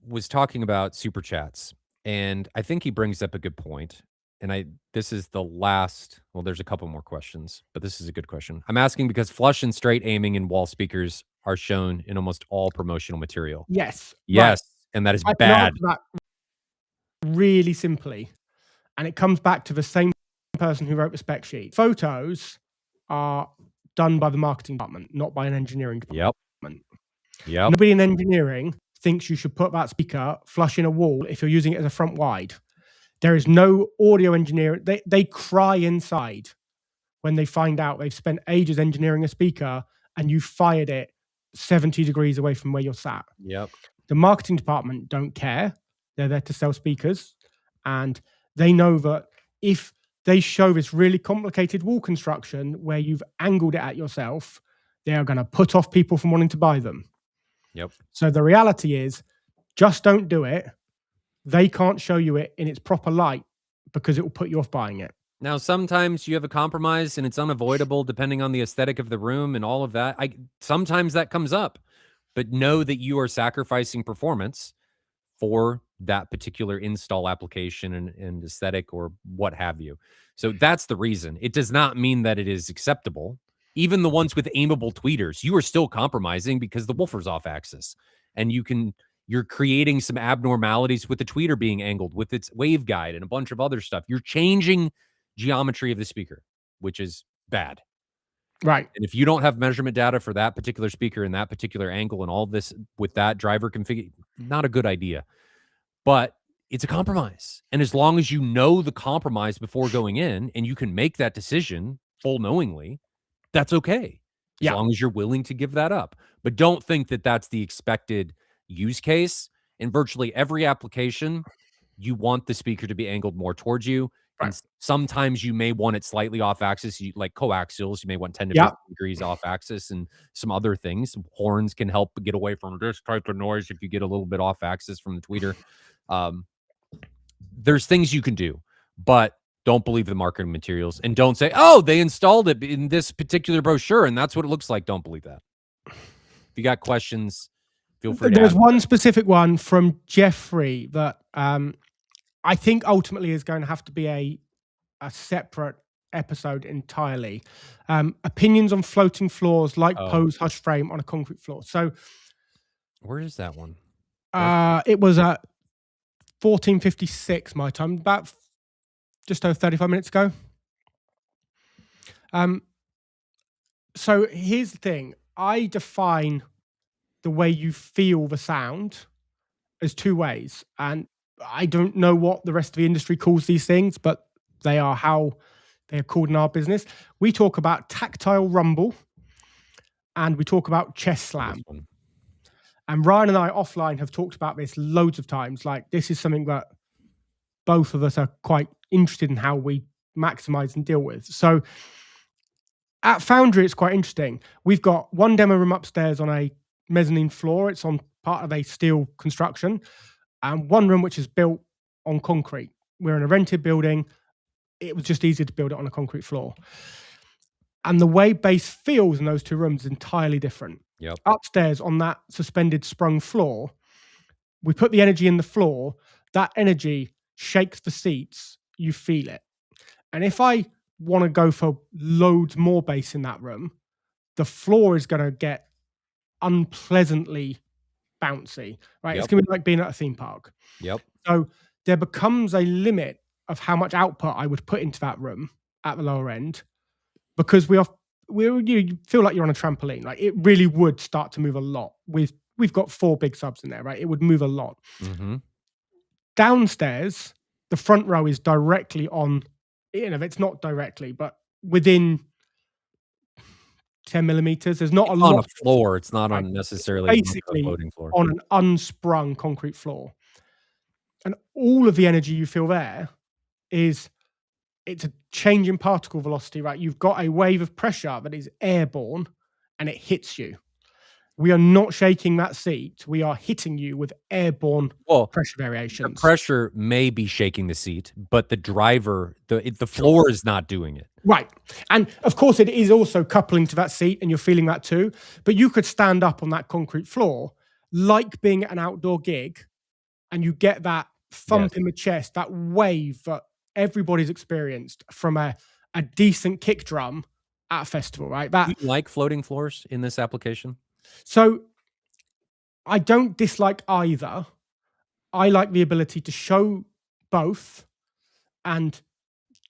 was talking about super chats, and I think he brings up a good point. And this is the last, well, there's a couple more questions, but this is a good question. I'm asking because flush and straight aiming in wall speakers are shown in almost all promotional material. Yes. Yes. Right. And that is I can bad. answer that really simply. And it comes back to the same person who wrote the spec sheet. Photos are done by the marketing department, not by an engineering department. Yep. Nobody in engineering thinks you should put that speaker flush in a wall if you're using it as a front wide. There is no audio engineering. They cry inside when they find out they've spent ages engineering a speaker and you fired it 70 degrees away from where you're sat. Yep. The marketing department don't care. They're there to sell speakers. And they know that if they show this really complicated wall construction where you've angled it at yourself, they are going to put off people from wanting to buy them. Yep. So the reality is, just don't do it. They can't show you it in its proper light because it will put you off buying it. Now, sometimes you have a compromise and it's unavoidable depending on the aesthetic of the room and all of that. Sometimes that comes up, but know that you are sacrificing performance for that particular install application and aesthetic or what have you. So that's the reason. It does not mean that it is acceptable. Even the ones with aimable tweeters, you are still compromising because the woofer's off axis, and you're creating some abnormalities with the tweeter being angled with its waveguide and a bunch of other stuff. You're changing geometry of the speaker, which is bad. Right. And if you don't have measurement data for that particular speaker and that particular angle and all this with that driver config, not a good idea. But it's a compromise. And as long as you know the compromise before going in and you can make that decision full knowingly, that's okay. As long as you're willing to give that up. But don't think that that's the expected use case. In virtually every application, you want the speaker to be angled more towards you. Right. And sometimes you may want it slightly off axis, like coaxials. You may want 10 to 15 degrees off axis and some other things. Horns can help get away from this type of noise if you get a little bit off axis from the tweeter. There's things you can do, but don't believe the marketing materials and don't say, oh, they installed it in this particular brochure and that's what it looks like. Don't believe that. If you got questions, feel free to There's one them. specific one from Jeffrey that I think ultimately is going to have to be a separate episode entirely. Opinions on floating floors like pose hush frame on a concrete floor. So where is that one? It was at 14:56 my time, about just over 35 minutes ago. So here's the thing. I define the way you feel the sound as two ways. And I don't know what the rest of the industry calls these things, but they are how they are called in our business. We talk about tactile rumble and we talk about chest slam. And Ryan and I offline have talked about this loads of times. Like, this is something that both of us are quite interested in how we maximize and deal with. So at Foundry, it's quite interesting. We've got one demo room upstairs on a mezzanine floor. It's on part of a steel construction, and one room which is built on concrete. We're in a rented building. It was just easier to build it on a concrete floor. And the way bass feels in those two rooms is entirely different. Yep. Upstairs on that suspended sprung floor, we put the energy in the floor. That energy shakes the seats. You feel it. And if I want to go for loads more bass in that room, the floor is going to get unpleasantly bouncy, right? It's going to be like being at a theme park. Yep. So there becomes a limit of how much output I would put into that room at the lower end, because you feel like you're on a trampoline. Like, it really would start to move a lot. We've got 4 big subs in there, right? It would move a lot. Mm-hmm. Downstairs, the front row is directly on, it's not directly, but within 10 millimeters. There's not a lot on a floor. It's not on necessarily basically a floating floor. on an unsprung concrete floor. And all of the energy you feel there is it's a change in particle velocity, right? You've got a wave of pressure that is airborne and it hits you. We are not shaking that seat. We are hitting you with airborne Well, pressure the variations. pressure may be shaking the seat, but the driver, the Sure. floor is not doing it. Right. And of course, it is also coupling to that seat, and you're feeling that too. But you could stand up on that concrete floor, like being at an outdoor gig, and you get that Yes. thump in the chest, that wave that everybody's experienced from a decent kick drum at a festival, right? Do you like floating floors in this application? So I don't dislike either. I like the ability to show both and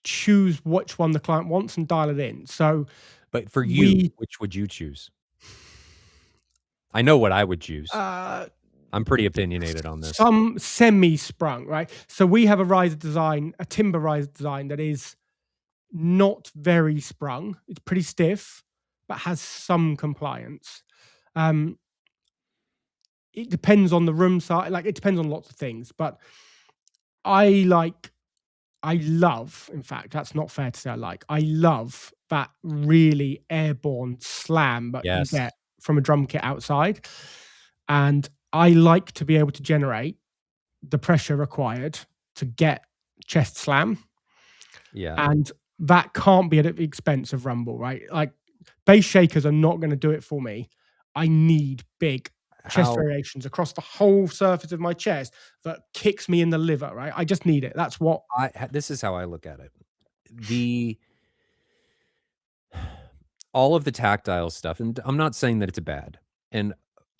choose which one the client wants and dial it in. So But for you, we which would you choose? I know what I would choose. uh I'm pretty opinionated on this. some semi-sprung, right? So we have a riser design, a timber riser design that is not very sprung. It's pretty stiff, but has some compliance. Um, it depends on the room size, like it depends on lots of things, but I like I love, in fact, that's not fair to say I love that really airborne slam that you Yes. get from a drum kit outside. And I like to be able to generate the pressure required to get chest slam. Yeah. And that can't be at the expense of rumble, right? Like bass shakers are not going to do it for me. I need big chest How variations across the whole surface of my chest that kicks me in the liver, right? I just need it. That's what. this is how I look at it. The all of the tactile stuff, and I'm not saying that it's bad, and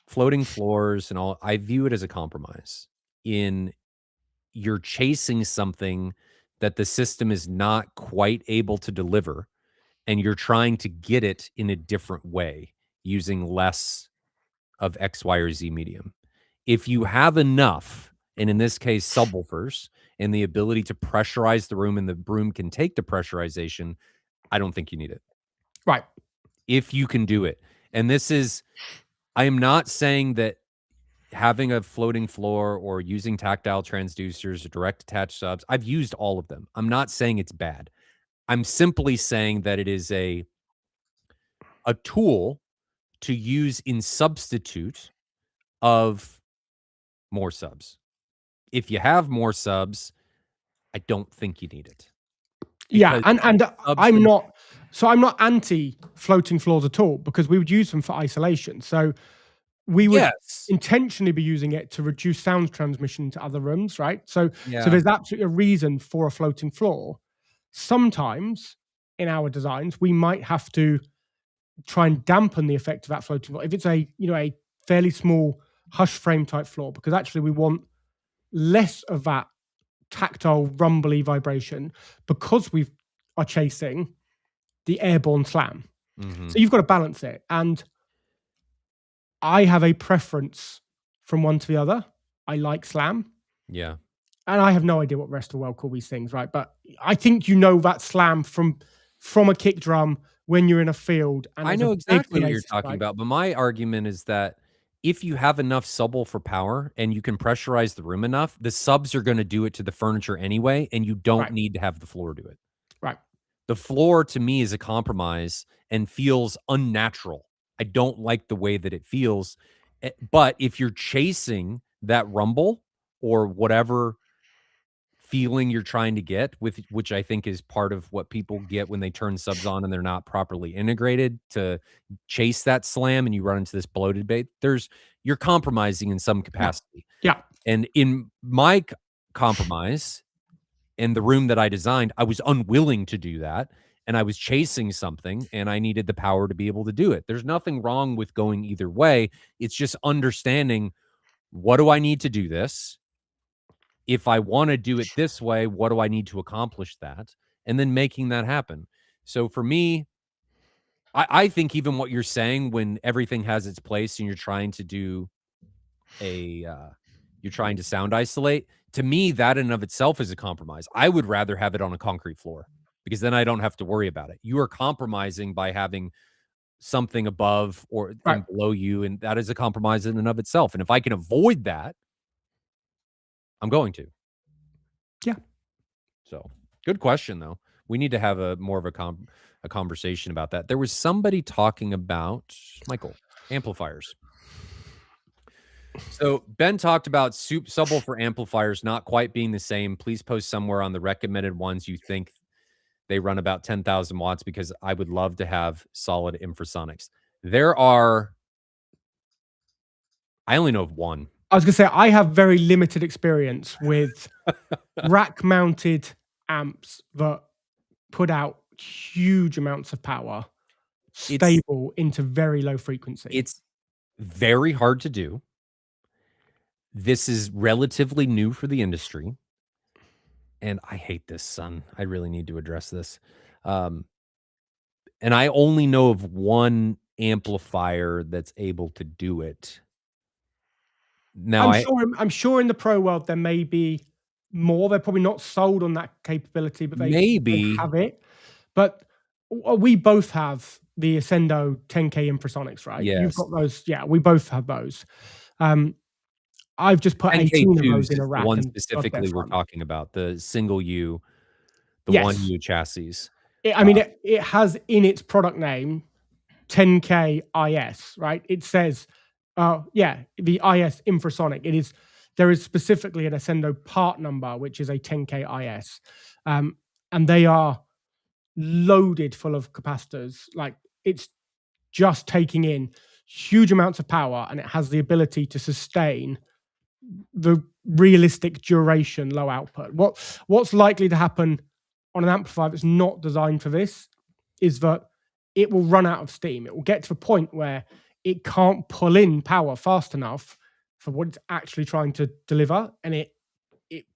floating floors and all, I view it as a compromise. In You're chasing something that the system is not quite able to deliver, and you're trying to get it in a different way using less of X, Y, or Z medium. If you have enough, and in this case, subwoofers, and the ability to pressurize the room and the room can take the pressurization, I don't think you need it. Right. If you can do it. And I am not saying that having a floating floor or using tactile transducers or direct attach subs, I've used all of them. I'm not saying it's bad. I'm simply saying that it is a tool to use in substitute of more subs. If you have more subs, I don't think you need it Yeah, because and subs I'm them. not I'm not anti floating floors at all because we would use them for isolation. So we would Yes. intentionally be using it to reduce sound transmission to other rooms, right? So Yeah. there's absolutely a reason for a floating floor. Sometimes in our designs, we might have to try and dampen the effect of that floating floor. If it's a fairly small hush frame type floor, because actually we want less of that tactile rumbly vibration because we are chasing the airborne slam. Mhm. So you've got to balance it. And I have a preference from one to the other. I like slam. Yeah. And I have no idea what the rest of the world call these things, right? But I think you know that slam from a kick drum when you're in a field and I there's a know big exactly what you're oasis, talking right? about, but my argument is that if you have enough subwoofer power and you can pressurize the room enough, the subs are gonna do it to the furniture anyway, and you don't Right, need to have the floor do it. right. The floor to me is a compromise and feels unnatural. I don't like the way that it feels, but if you're chasing that rumble or whatever feeling you're trying to get with, which I think is part of what people get when they turn subs on and they're not properly integrated to chase that slam and you run into this bloated bait. You're compromising in some Yeah, capacity. yeah, And in my compromise in the room that I designed, I was unwilling to do that. And I was chasing something and I needed the power to be able to do it. There's nothing wrong with going either way. It's just understanding, what do I need to do this? If I want to do it this way, what do I need to accomplish that? And then making that happen. So for me, I think even what you're saying, when everything has its place and you're trying to do you're trying to sound isolate, to me, that in and of itself is a compromise. I would rather have it on a concrete floor because then I don't have to worry about it. You are compromising by having something above or right. and below you, and that is a compromise in and of itself. And if I can avoid that, I'm going to. Yeah. So, good question though. We need to have a more of a conversation about that. There was somebody talking about Michael amplifiers. So Ben talked about subwoofer amplifiers not quite being the same. Please post somewhere on the recommended ones you think they run about 10,000 watts because I would love to have solid infrasonics. There are, I only know of one. I was gonna say, I have very limited experience with rack-mounted amps that put out huge amounts of power, It's stable into very low frequency. it's very hard to do. This is relatively new for the industry. And I hate this, son. I really need to address this. Um, and I only know of one amplifier that's able to do it. Now I'm sure in the pro world there may be more. They're probably not sold on that capability, but they maybe have it. But we both have the Ascendo 10K infrasonics, right? You've yes. got those. Yeah, we both have those. I've just put 18 of those 10K2s in a is the rack, one and God, they're specifically we're fun. talking about, the single U, the one Yes. U chassis. I mean, it has in its product name 10K IS, right? It says, yeah, the IS infrasonic. There is specifically an Ascendo part number, which is a 10K IS. And they are loaded full of capacitors. Like, it's just taking in huge amounts of power, and it has the ability to sustain the realistic duration low output. What's likely to happen on an amplifier that's not designed for this is that it will run out of steam. It will get to a point where it can't pull in power fast enough for what it's actually trying to deliver, and it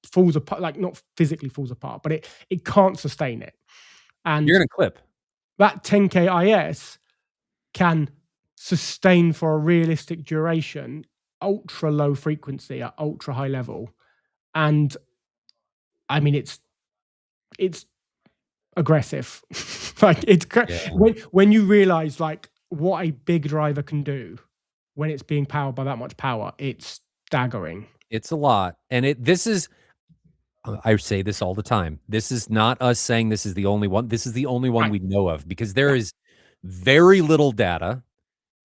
falls apart. Like, not physically falls apart, but it can't sustain it. And You're gonna clip. that 10K IS can sustain for a realistic duration, ultra low frequency at ultra high level. And I mean, it's aggressive. Like, Yeah. when you realize like what a big driver can do when it's being powered by that much power, it's staggering. It's a lot. And this is, I say this all the time. This is not us saying this is the only one. This is the only one Right. we know of because there Yeah. is very little data,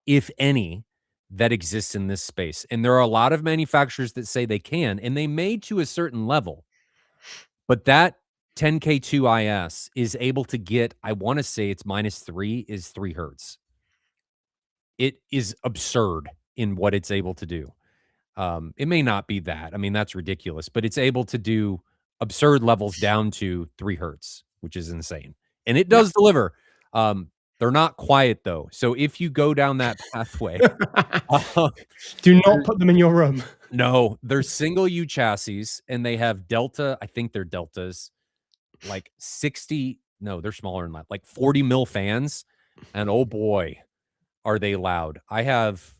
if any, that exists in this space. And there are a lot of manufacturers that say they can, and they may to a certain level. But that 10K2 IS is able to get, I want to say it's -3 is 3 hertz. It is absurd in what it's able to do. It may not be that. I mean, that's ridiculous, but it's able to do absurd levels down to 3 hertz, which is insane. And it Yeah. does deliver. They're not quiet though. So if you go down that pathway, uh, Do not there put them in your room. no, they're single U chassis and they have Delta, I think they're Deltas, like 60, no, they're smaller than that, like 40 mil fans. And oh boy, are they loud. I have,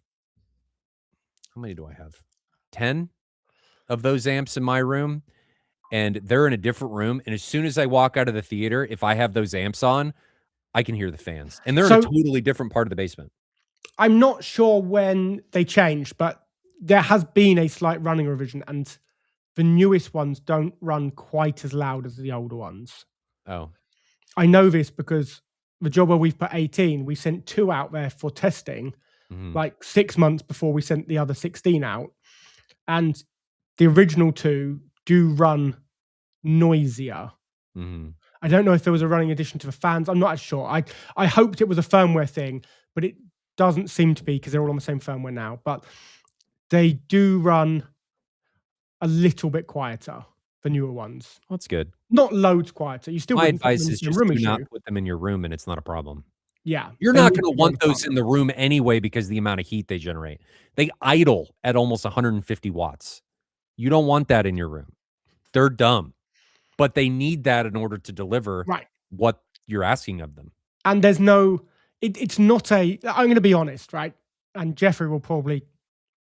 how many do I have? 10 of those amps in my room, and they're in a different room. And as soon as I walk out of the theater, if I have those amps on, I can hear the fans. And they're in a So totally different part of the basement. I'm not sure when they changed, but there has been a slight running revision, and the newest ones don't run quite as loud as the older ones. Oh, I know this because the job where we've put 18, we sent 2 out there for testing, mhm, like 6 months before we sent the other 16 out. And the original 2 do run noisier. mhm. I don't know if there was a running addition to the fans. I'm not sure. I hoped it was a firmware thing, but it doesn't seem to be because they're all on the same firmware now. But they do run a little bit quieter, the newer ones. That's good. Not loads quieter. You still My wouldn't put them advice in the is same just room do as not you. put them in your room, and it's not a problem. Yeah, You're they not need gonna to go in want the those in apartment. the room anyway because of the amount of heat they generate. They idle at almost 150 watts. You don't want that in your room. They're dumb, but they need that in order to deliver Right. what you're asking of them. And there's no, it's not a, I'm going to be honest, right? And Jeffrey will probably,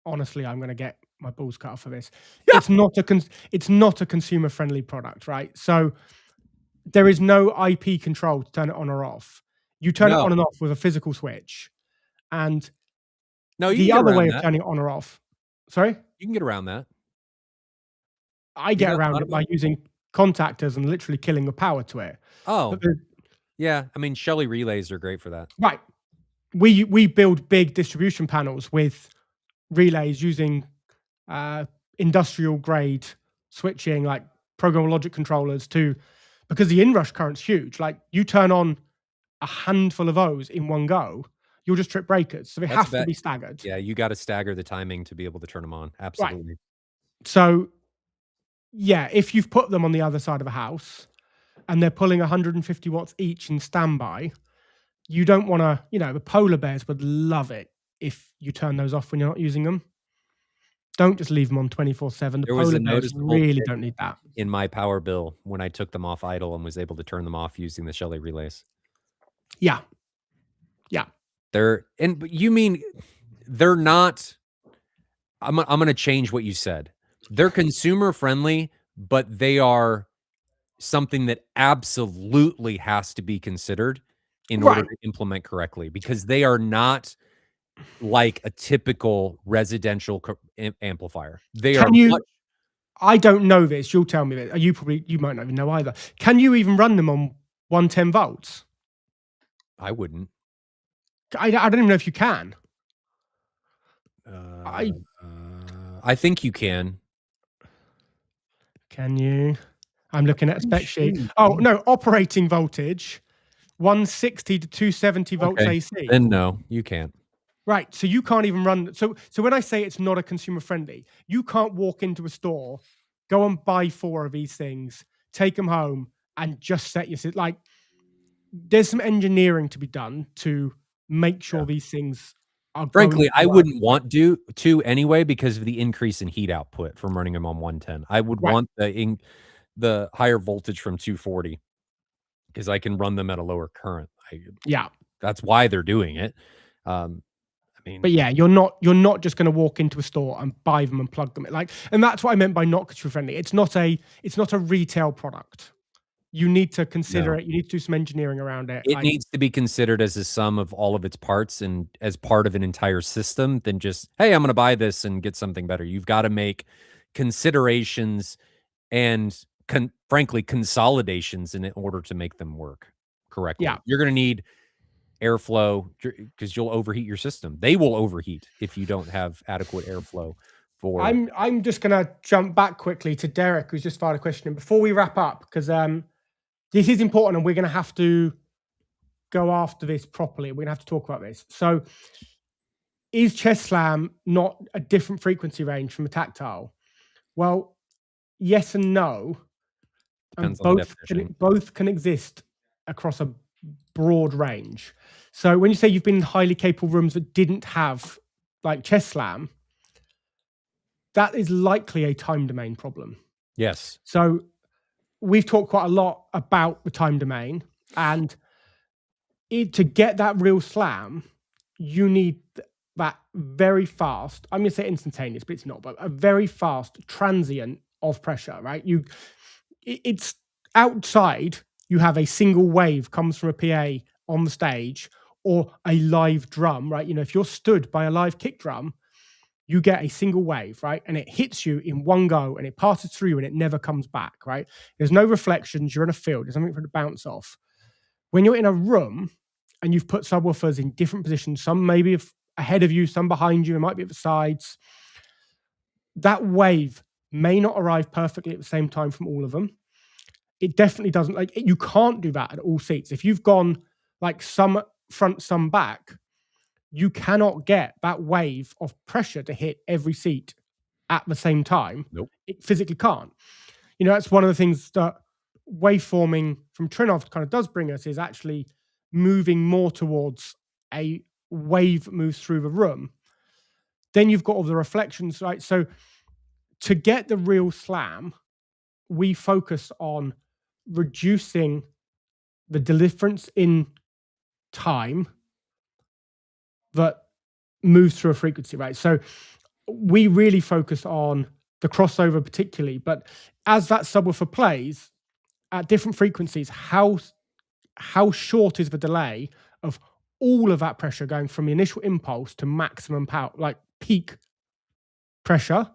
honestly, I'm going to get my balls cut off for this. Yeah. It's not a consumer friendly product, right? So there is no IP control to turn it on or off. You turn it No. on and off with a physical switch. And No, you can the get other around way of that. turning it on or off, sorry? You can get around that. I You've get not around thought it about by it? using contactors and literally killing the power to it. Oh, But yeah. I mean, Shelly relays are great for that. right. We build big distribution panels with relays using industrial grade switching, like programmable logic controllers, because the inrush current's huge. Like you turn on a handful of those in one go, you'll just trip breakers. So they have to be staggered. Yeah, you got to stagger the timing to be able to turn them on. Absolutely. Right. So yeah, if you've put them on the other side of a house and they're pulling 150 watts each in standby, you don't want to, the polar bears would love it if you turn those off when you're not using them. Don't just leave them on 24/7. The There was polar a bears noticeable really dip don't need that. in my power bill when I took them off idle and was able to turn them off using the Shelly relays. Yeah. Yeah. But you mean they're not. I'm going to change what you said. They're consumer friendly, but they are something that absolutely has to be considered in order to implement correctly, because they are not like a typical residential amplifier. They are much. I don't know this. You'll tell me this. You might not even know either. Can you even run them on 110 volts? I wouldn't. I don't even know if you can. I think you can. Can you? I'm looking at a spec sheet. Oh, no, operating voltage, 160 to 270 volts AC. Then no, you can't. Right, so you can't even run. So when I say it's not a consumer friendly, you can't walk into a store, go and buy 4 of these things, take them home, and just set your like. There's some engineering to be done to make sure these things are. Frankly, I wouldn't want to anyway because of the increase in heat output from running them on 110. I would want the higher voltage from 240 because I can run them at a lower current. That's why they're doing it. But yeah, you're not just going to walk into a store and buy them and plug them. And that's what I meant by not consumer friendly. It's not a retail product. You need to consider it. You need to do some engineering around it. It needs to be considered as a sum of all of its parts and as part of an entire system than just, hey, I'm going to buy this and get something better. You've got to make considerations and frankly consolidations in order to make them work correctly. You're going to need airflow because you'll overheat your system. They will overheat if you don't have adequate airflow. I'm just going to jump back quickly to Derek, who's just fired a question in before we wrap up, because this is important and we're going to have to go after this properly. We're going to have to talk about this. So is chest slam not a different frequency range from a tactile? Well, yes and no. Depends on the definition. Both can exist across a broad range. So when you say you've been in highly capable rooms that didn't have like chest slam, that is likely a time domain problem. Yes. So we've talked quite a lot about the time domain, and to get that real slam, you need that very fast, I'm going to say instantaneous, but it's not, but a very fast transient of pressure, right? It's outside, you have a single wave comes from a PA on the stage or a live drum, right? If you're stood by a live kick drum, you get a single wave, right? And it hits you in one go and it passes through you and it never comes back, right? There's no reflections. You're in a field. There's something for it to bounce off. When you're in a room and you've put subwoofers in different positions, some maybe ahead of you, some behind you, it might be at the sides, that wave may not arrive perfectly at the same time from all of them. It definitely doesn't. You can't do that at all seats. If you've gone like some front, some back, you cannot get that wave of pressure to hit every seat at the same time. Nope. It physically can't. That's one of the things that waveforming from Trinnov kind of does bring us, is actually moving more towards a wave that moves through the room. Then you've got all the reflections, right? So to get the real slam, we focus on reducing the difference in time that moves through a frequency, right? So we really focus on the crossover particularly, but as that subwoofer plays at different frequencies, how short is the delay of all of that pressure going from the initial impulse to maximum power, like peak pressure,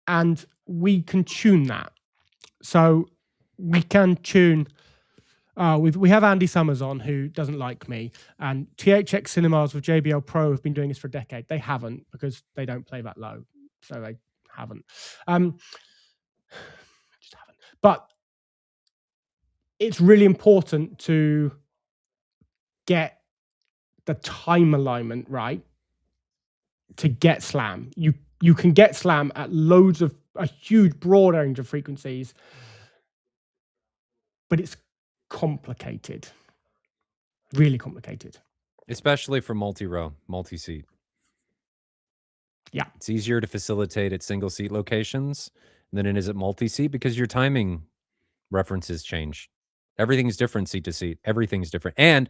and we can tune that. So we can tune. We have Andy Summers on, who doesn't like me, and THX Cinemas with JBL Pro have been doing this for a decade. They haven't, because they don't play that low, so they haven't. Just haven't. But it's really important to get the time alignment right to get slam. You can get slam at a huge broad range of frequencies, but it's complicated, really complicated. Especially for multi-row, multi-seat. Yeah. It's easier to facilitate at single seat locations than it is at multi-seat because your timing references change. Everything's different seat to seat. Everything's different. And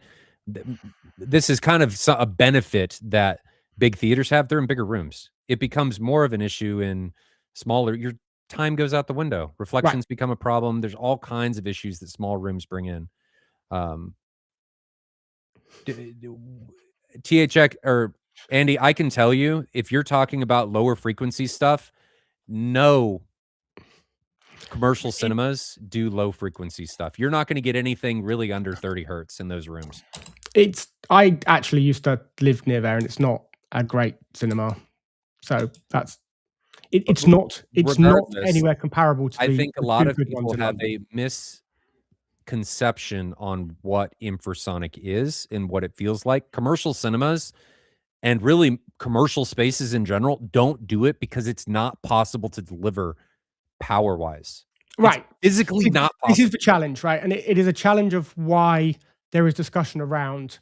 this is kind of a benefit that big theaters have. They're in bigger rooms. It becomes more of an issue in smaller. Your time goes out the window. Reflections become a problem. There's all kinds of issues that small rooms bring in. THX or Andy, I can tell you, if you're talking about lower frequency stuff, no commercial cinemas do low frequency stuff. You're not going to get anything really under 30 hertz in those rooms. I actually used to live near there, and it's not a great cinema. So that's it's not anywhere comparable to. I think a lot of people have a misconception on what infrasonic is and what it feels like. Commercial cinemas and really commercial spaces in general don't do it because it's not possible to deliver power-wise. Right. It's physically not possible. This is the challenge, right? And it is a challenge of why there is discussion around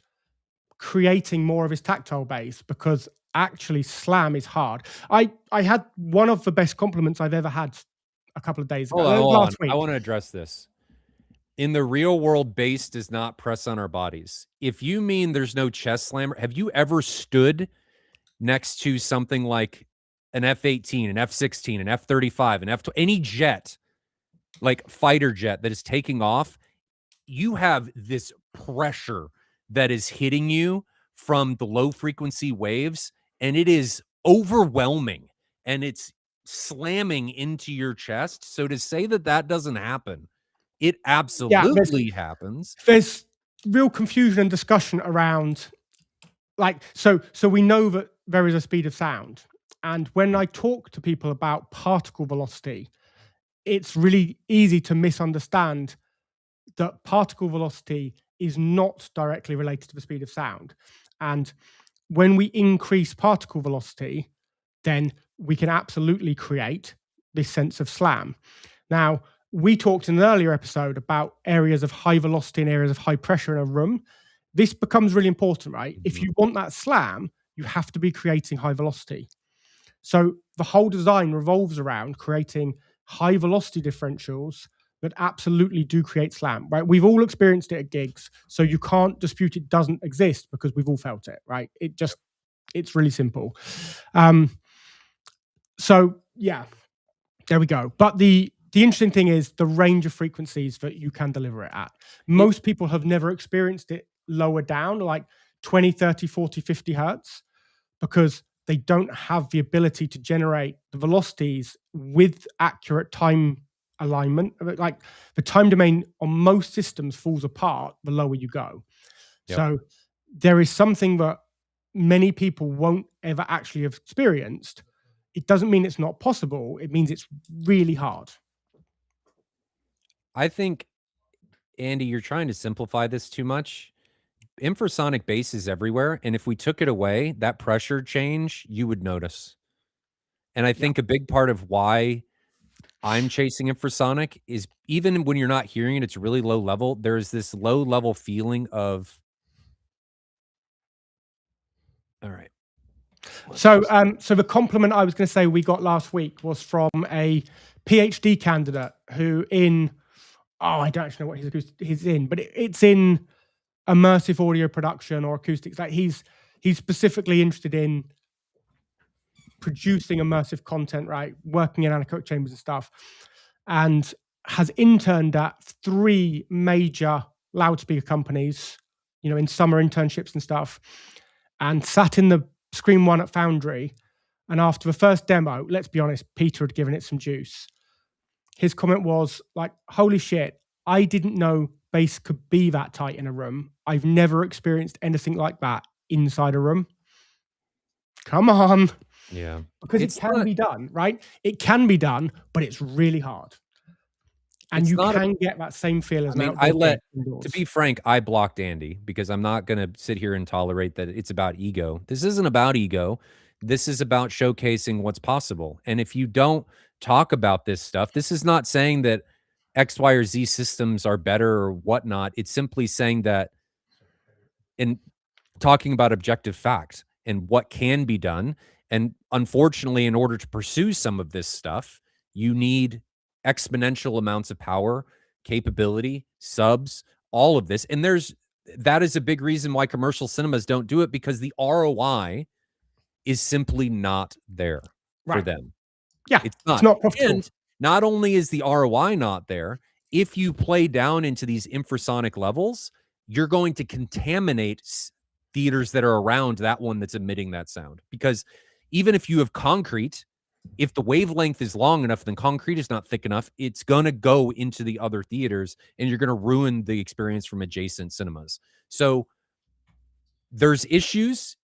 creating more of his tactile base, because actually slam is hard. I had one of the best compliments I've ever had a couple of days ago. Last week. I want to address this. In the real world, base does not press on our bodies. If you mean there's no chest slammer, have you ever stood next to something like an F-18, an F-16, an F-35, an F-20, any jet, like fighter jet that is taking off? You have this pressure that is hitting you from the low frequency waves, and it is overwhelming, and it's slamming into your chest. So to say that that doesn't happen, it absolutely happens. There's real confusion and discussion around, like, so we know that there is a speed of sound. And when I talk to people about particle velocity, it's really easy to misunderstand that particle velocity is not directly related to the speed of sound. And when we increase particle velocity, then we can absolutely create this sense of slam. Now, we talked in an earlier episode about areas of high velocity and areas of high pressure in a room. This becomes really important, right? If you want that slam, you have to be creating high velocity. So the whole design revolves around creating high velocity differentials that absolutely do create slam, right? We've all experienced it at gigs, so you can't dispute it doesn't exist because we've all felt it, right? It's really simple. So yeah, there we go. But the interesting thing is the range of frequencies that you can deliver it at. Most people have never experienced it lower down, like 20, 30, 40, 50 hertz, because they don't have the ability to generate the velocities with accurate time alignment. Like the time domain on most systems falls apart the lower you go. Yep. So there is something that many people won't ever actually have experienced. It doesn't mean it's not possible. It means it's really hard. I think, Andy, you're trying to simplify this too much. Infrasonic bass is everywhere, and if we took it away, that pressure change, you would notice. And I think a big part of why I'm chasing infrasonic is even when you're not hearing it, it's really low level. There's this low level feeling of, all right. So the compliment I was going to say we got last week was from a PhD candidate who I don't actually know what he's in, but it's in immersive audio production or acoustics. Like he's specifically interested in producing immersive content, right? Working in anechoic chambers and stuff, and has interned at 3 major loudspeaker companies, in summer internships and stuff, and sat in the Screen 1 at Foundry. And after the first demo, let's be honest, Peter had given it some juice. his comment was like, "Holy shit, I didn't know bass could be that tight in a room. I've never experienced anything like that inside a room." Come on. Yeah. Because it It's can not be done, right? It can be done, but it's really hard. And it's you not a can get that same feel as I an mean, outdoor gig to indoors. be frank, I blocked Andy because I'm not gonna sit here and tolerate that it's about ego. This isn't about ego. This is about showcasing what's possible. And if you don't talk about this stuff, this is not saying that X, Y, or Z systems are better or whatnot. It's simply saying that in talking about objective fact and what can be done. And unfortunately, in order to pursue some of this stuff, you need exponential amounts of power, capability, subs, all of this. And that is a big reason why commercial cinemas don't do it because the ROI is simply not there for Right. them. Yeah, It's it's not. not profitable. And not only is the ROI not there, if you play down into these infrasonic levels, you're going to contaminate theaters that are around that one that's emitting that sound. Because even if you have concrete, if the wavelength is long enough, then concrete is not thick enough, it's going to go into the other theaters and you're going to ruin the experience from adjacent cinemas. So there's issues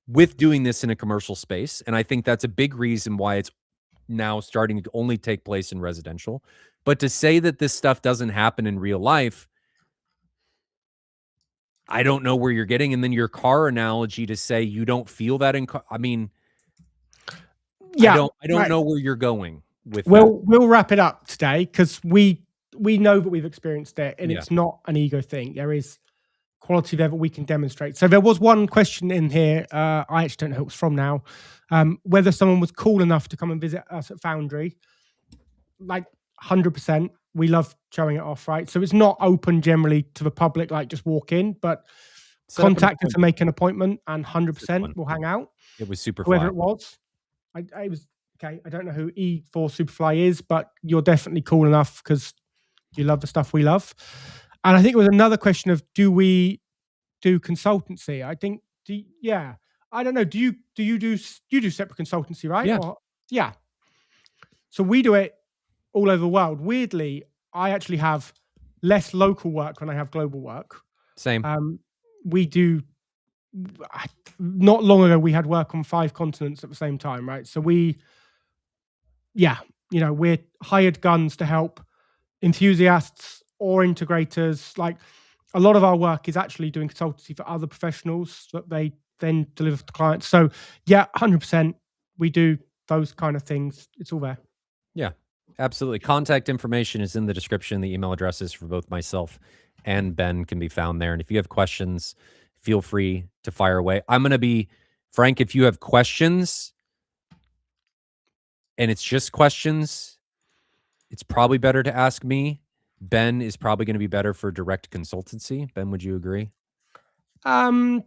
with doing this in a commercial space. And I think that's a big reason why it's now starting to only take place in residential. But to say that this stuff doesn't happen in real life, I don't know where you're getting. And then your car analogy to say you don't feel that I mean, Yeah, I don't right. know where you're going with that. We'll wrap it up today because we know that we've experienced it, and Yeah. it's not an ego thing. There is quality level we can demonstrate. So there was one question in here. I actually don't know who it's from now. Whether someone was cool enough to come and visit us at Foundry. Like 100%, we love showing it off, right? So it's not open generally to the public, like just walk in, but Set up an contact us to appointment. make an appointment, and That's a good 100% one. will hang out. It was Whoever Superfly. it was, I was okay. I don't know who E4 Superfly is, but you're definitely cool enough because you love the stuff we love. And I think it was another question of do we do consultancy? I think yeah. I don't know. You do separate consultancy, right? Yeah. Or yeah. So we do it all over the world. Weirdly, I actually have less local work when I have global work. Same. We do. Not long ago, we had work on 5 continents at the same time, right? So yeah, we're hired guns to help enthusiasts or integrators. Like a lot of our work is actually doing consultancy for other professionals that they then deliver to clients. So yeah, 100%, we do those kind of things. It's all there. Yeah, absolutely. Contact information is in the description. The email addresses for both myself and Ben can be found there. And if you have questions, feel free to fire away. I'm going to be frank. If you have questions and it's just questions, it's probably better to ask me. Ben is probably going to be better for direct consultancy. Ben, would you agree? Yeah,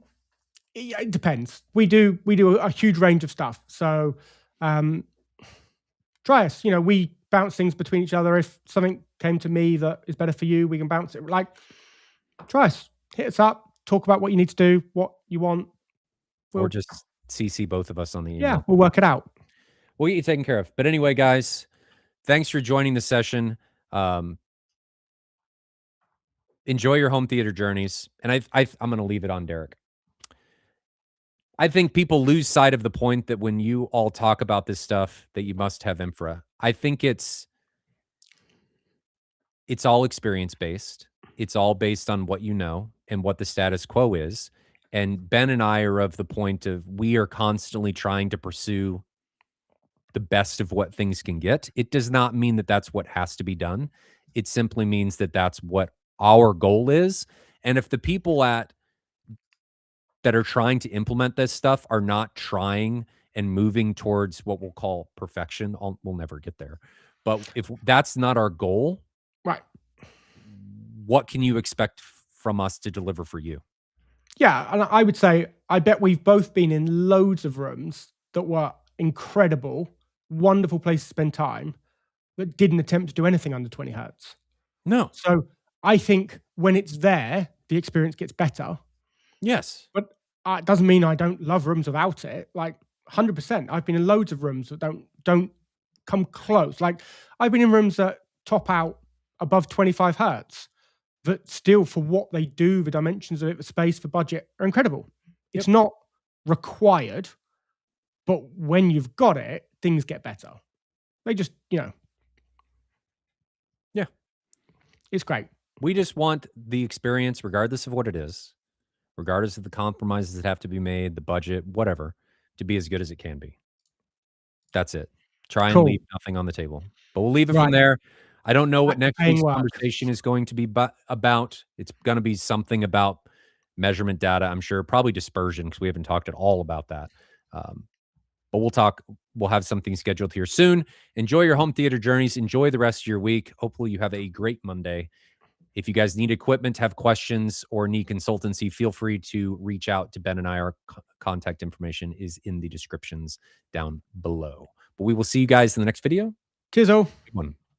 it depends. We do a huge range of stuff. So try us. We bounce things between each other. If something came to me that is better for you, we can bounce it. Like try us, hit us up, talk about what you need to do, what you want. Or just CC both of us on the email. Yeah, we'll work it out. We'll get you taken care of. But anyway, guys, thanks for joining the session. Enjoy your home theater journeys. And I'm going to leave it on Derek. I think people lose sight of the point that when you all talk about this stuff, that you must have infra. I think it's all experience based. It's all based on what you know and what the status quo is. And Ben and I are of the point of we are constantly trying to pursue the best of what things can get. It does not mean that that's what has to be done. It simply means that that's what our goal is. And if the people that are trying to implement this stuff are not trying and moving towards what we'll call perfection, we'll never get there. But if that's not our goal, Right. what can you expect from us to deliver for you? Yeah, and I would say I bet we've both been in loads of rooms that were incredible, wonderful place to spend time, that didn't attempt to do anything under 20 hertz. No. So I think when it's there, the experience gets better. Yes. But it doesn't mean I don't love rooms without it. Like 100%. I've been in loads of rooms that don't come close. Like, I've been in rooms that top out above 25 hertz, that still, for what they do, the dimensions of it, the space, the budget, are incredible. It's not required, but when you've got it, things get better. They just, yeah, it's great. We just want the experience, regardless of what it is, regardless of the compromises that have to be made, the budget, whatever, to be as good as it can be. That's it. Try and Cool. leave nothing on the table. But we'll leave it from Right. there. I don't know what Back to next paying week's work. conversation is going to be about. It's gonna be something about measurement data, I'm sure, probably dispersion, because we haven't talked at all about that. But we'll have something scheduled here soon. Enjoy your home theater journeys. Enjoy the rest of your week. Hopefully you have a great Monday. If you guys need equipment, have questions, or need consultancy, feel free to reach out to Ben and I. Our contact information is in the descriptions down below. But we will see you guys in the next video. Cheers all. Good one.